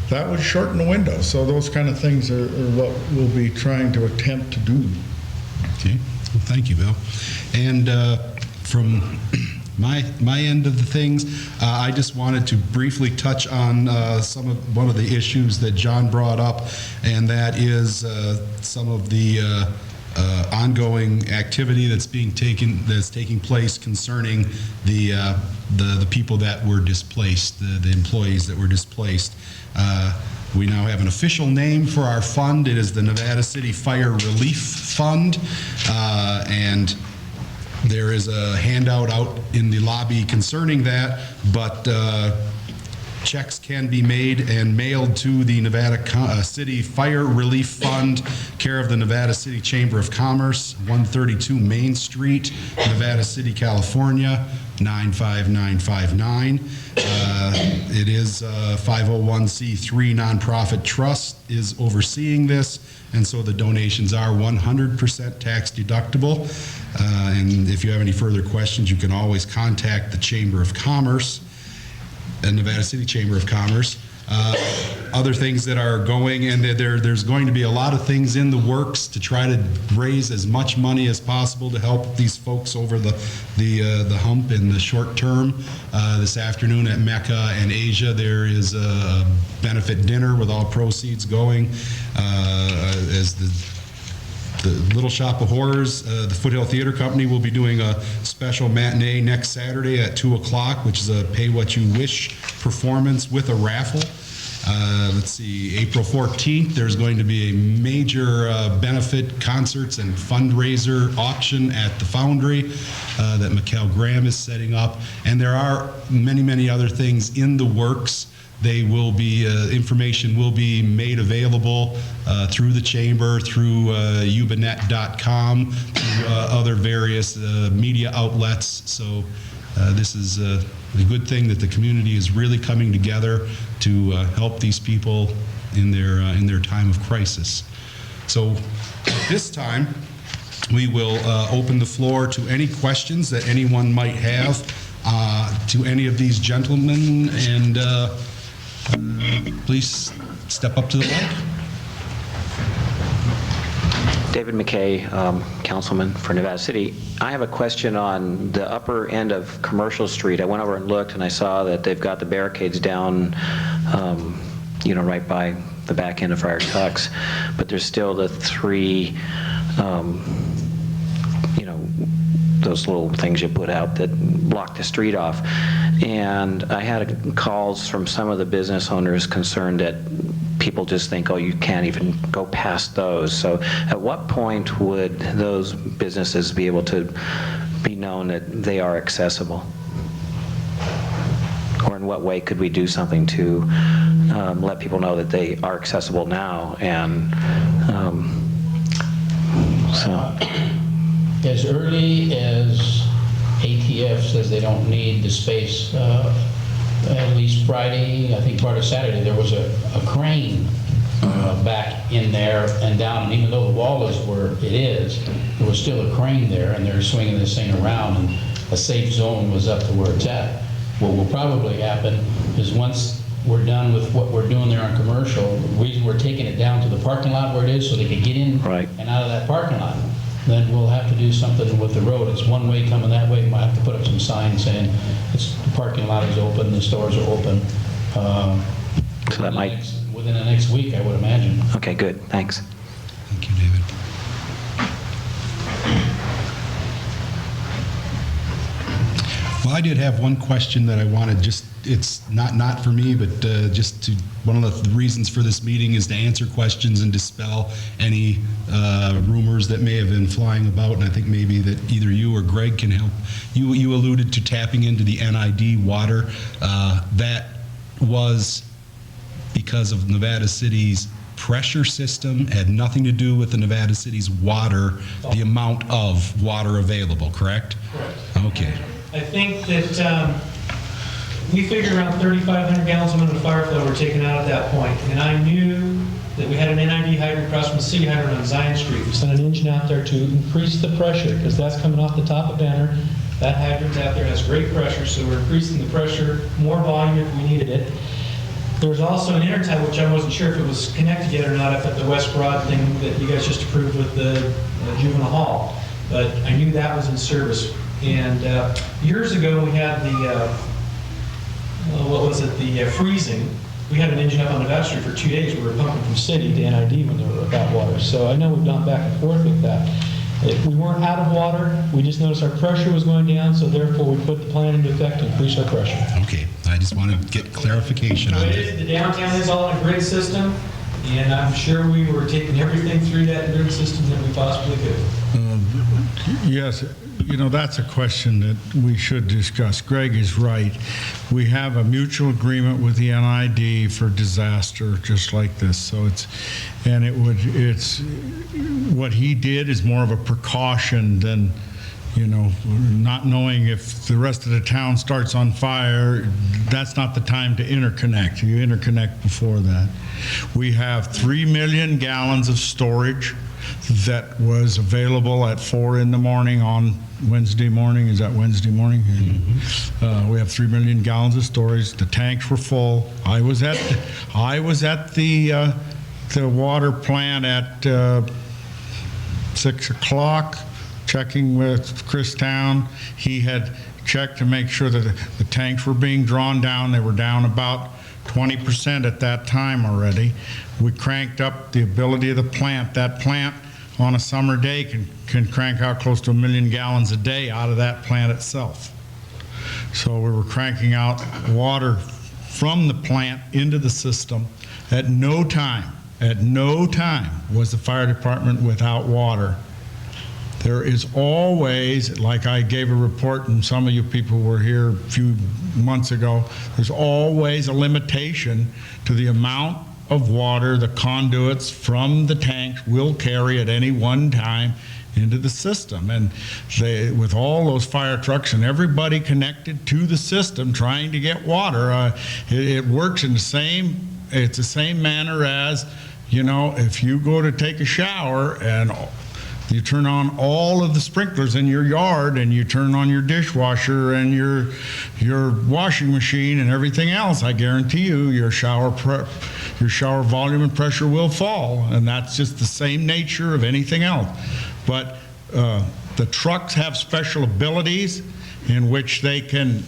that would shorten the window. So those kind of things are what we'll be trying to attempt to do. Okay, well, thank you, Bill. And from my end of the things, I just wanted to briefly touch on one of the issues that John brought up, and that is some of the ongoing activity that's taking place concerning the people that were displaced, the employees that were displaced. We now have an official name for our fund. It is the Nevada City Fire Relief Fund, and there is a handout out in the lobby concerning that, but checks can be made and mailed to the Nevada City Fire Relief Fund, care of the Nevada City Chamber of Commerce, 132 Main Street, Nevada City, California, 95959. It is a 501c3 nonprofit trust is overseeing this, and so the donations are 100% tax deductible. And if you have any further questions, you can always contact the Chamber of Commerce, the Nevada City Chamber of Commerce. Other things that are going, and there's going to be a lot of things in the works to try to raise as much money as possible to help these folks over the hump in the short term. This afternoon at Mecca and Asia, there is a benefit dinner with all proceeds going as the Little Shop of Horrors, the Foothill Theater Company will be doing a special matinee next Saturday at 2 o'clock, which is a pay what you wish performance with a raffle. Let's see, April 14th, there's going to be a major benefit concerts and fundraiser auction at the Foundry that Mikkel Graham is setting up. And there are many, many other things in the works. They will be, information will be made available through the chamber, through ubanet.com, through other various media outlets. So this is a good thing that the community is really coming together to help these people in their time of crisis. So at this time, we will open the floor to any questions that anyone might have to any of these gentlemen, and please step up to the mic. David McKay, councilman for Nevada City. I have a question on the upper end of Commercial Street. I went over and looked, and I saw that they've got the barricades down, right by the back end of Friar Tuck's, but there's still the three, those little things you put out that block the street off. And I had calls from some of the business owners concerned that people just think, oh, you can't even go past those. So at what point would those businesses be able to be known that they are accessible? Or in what way could we do something to let people know that they are accessible now? And As early as ATF says they don't need the space, at least Friday, I think part of Saturday, there was a crane back in there and down, and even though the wall is where it is, there was still a crane there, and they're swinging this thing around, and a safe zone was up to where it's at. What will probably happen is once we're done with what we're doing there on commercial, the reason we're taking it down to the parking lot where it is, so they can get in Right. and out of that parking lot, then we'll have to do something with the road. It's one way coming that way, we might have to put up some signs saying, the parking lot is open, the stores are open. So that might, Within the next week, I would imagine. okay, good, thanks. Thank you, David. Well, I did have one question that I wanted, it's not for me, but just to, one of the reasons for this meeting is to answer questions and dispel any rumors that may have been flying about, and I think maybe that either you or Greg can help. You alluded to tapping into the NID water. That was because of Nevada City's pressure system, had nothing to do with the Nevada City's water, the amount of water available, correct? Correct. Okay. I think that we figured around 3,500 gallons a minute of fire flow were taken out at that point, and I knew that we had an NID hydrant across from the city hydrant on Zion Street. We sent an engine out there to increase the pressure, because that's coming off the top of Banner. That hydrant out there has great pressure, so we're increasing the pressure, more volume if we needed it. There was also an intertie, which I wasn't sure if it was connected yet or not, up at the West Broad thing that you guys just approved with the juvenile hall. But I knew that was in service. And years ago, we had the, the freezing. We had an engine up on Nevada Street for 2 days. We were pumping from city to NID when they were without water. So I know we've gone back and forth with that. We weren't out of water. We just noticed our pressure was going down, so therefore we put the plan into effect to increase our pressure. Okay, I just want to get clarification on So that. it is, the downtown is all in a grid system, and I'm sure we were taking everything through that grid system that we possibly could. Yes, that's a question that we should discuss. Greg is right. We have a mutual agreement with the NID for disaster just like this. So it's what he did is more of a precaution than, not knowing if the rest of the town starts on fire. That's not the time to interconnect. You interconnect before that. We have 3 million gallons of storage that was available at 4 in the morning on Wednesday morning. Is that Wednesday morning? Mm-hmm. We have 3 million gallons of storage. The tanks were full. I was at the water plant at 6 o'clock, checking with Chris Town. He had checked to make sure that the tanks were being drawn down. They were down about 20% at that time already. We cranked up the ability of the plant. That plant on a summer day can crank out close to 1 million gallons a day out of that plant itself. So we were cranking out water from the plant into the system. At no time was the fire department without water. There is always, like I gave a report, and some of you people were here a few months ago, there's always a limitation to the amount of water the conduits from the tanks will carry at any one time into the system. And with all those fire trucks and everybody connected to the system trying to get water, it works in the same manner as, if you go to take a shower and you turn on all of the sprinklers in your yard and you turn on your dishwasher and your washing machine and everything else, I guarantee you your shower volume and pressure will fall, and that's just the same nature of anything else. But the trucks have special abilities in which they can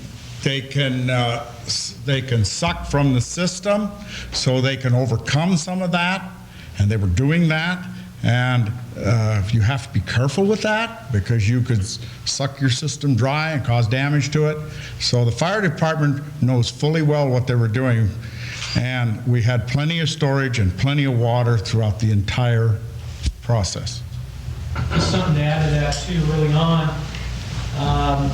suck from the system, so they can overcome some of that, and they were doing that. And you have to be careful with that, because you could suck your system dry and cause damage to it. So the fire department knows fully well what they were doing, and we had plenty of storage and plenty of water throughout the entire process. Just something to add to that too, early on.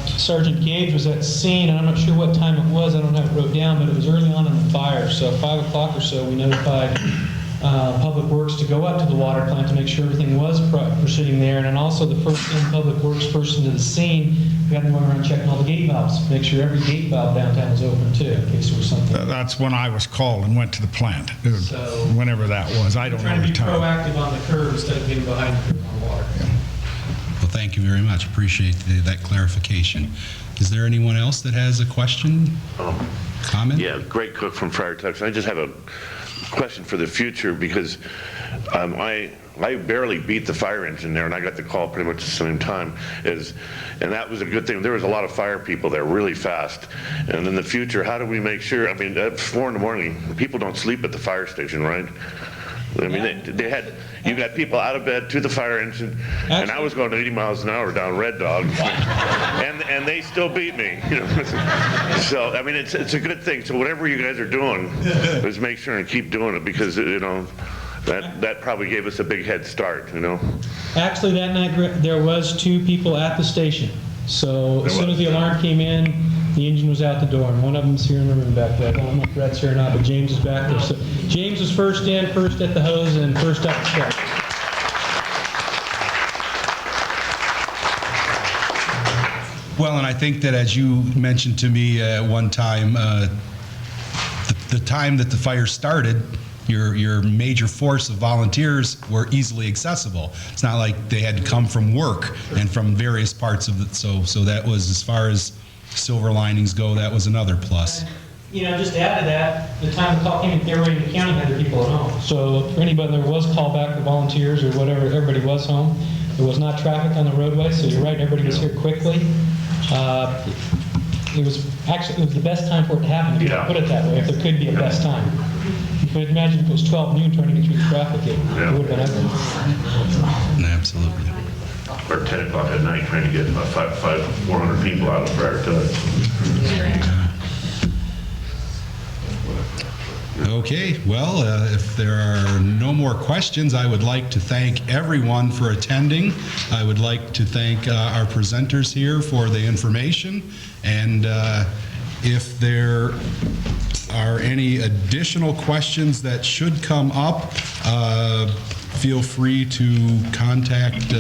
Sergeant Gage was at the scene, and I'm not sure what time it was, I don't have it wrote down, but it was early on in the fire. So 5 o'clock or so, we notified Public Works to go up to the water plant to make sure everything was proceeding there. And then also the first in Public Works person to the scene, we had them go around checking all the gate valves, make sure every gate valve downtown was open too, in case there was something. That's when I was called and went to the plant, So, whenever that was. I don't know the time. Trying to be proactive on the curb instead of getting behind the curb on water. Well, thank you. Thank you very much. Appreciate that clarification. Is there anyone else that has a question, comment? Yeah, great cook from Friar Tuck's. I just have a question for the future because I barely beat the fire engine there, and I got the call pretty much at the same time. And that was a good thing. There was a lot of fire people there really fast. And in the future, how do we make sure, I mean, at 4 in the morning, people don't sleep at the fire station, right? I mean, you got people out of bed to the fire engine, and I was going 80 miles an hour down Red Dog, and they still beat me. You know? So, I mean, it's a good thing. So whatever you guys are doing, is make sure and keep doing it because, you know, that probably gave us a big head start, you know? Actually, that night, there was 2 people at the station. So as soon as the alarm came in, the engine was out the door, and one of them's here in the room back there. I don't know if Brett's here or not, but James is back there. So James was first in, first at the hose, and first up the steps. Well, and I think that as you mentioned to me one time, the time that the fire started, your major force of volunteers were easily accessible. It's not like they had to come from work and from various parts of it. So that was, as far as silver linings go, that was another plus. You know, just to add to that, the time the call came in, everybody in the county had their people at home. So for anybody, there was call back for volunteers or whatever, everybody was home. There was not traffic on the roadway, so you're right, everybody was here quickly. It was the best time for it to happen, if you can put it that way, if there could be a best time. But imagine if it was 12 noon trying to get through the traffic, it would have been ugly. Absolutely. Or 10 o'clock at night trying to get 400 people out of Friar Tuck. Okay, well, if there are no more questions, I would like to thank everyone for attending. I would like to thank our presenters here for the information. And if there are any additional questions that should come up, feel free to contact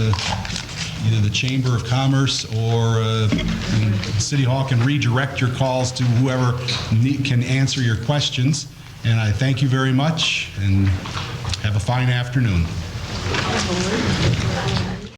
either the Chamber of Commerce or City Hall can redirect your calls to whoever can answer your questions. And I thank you very much and have a fine afternoon.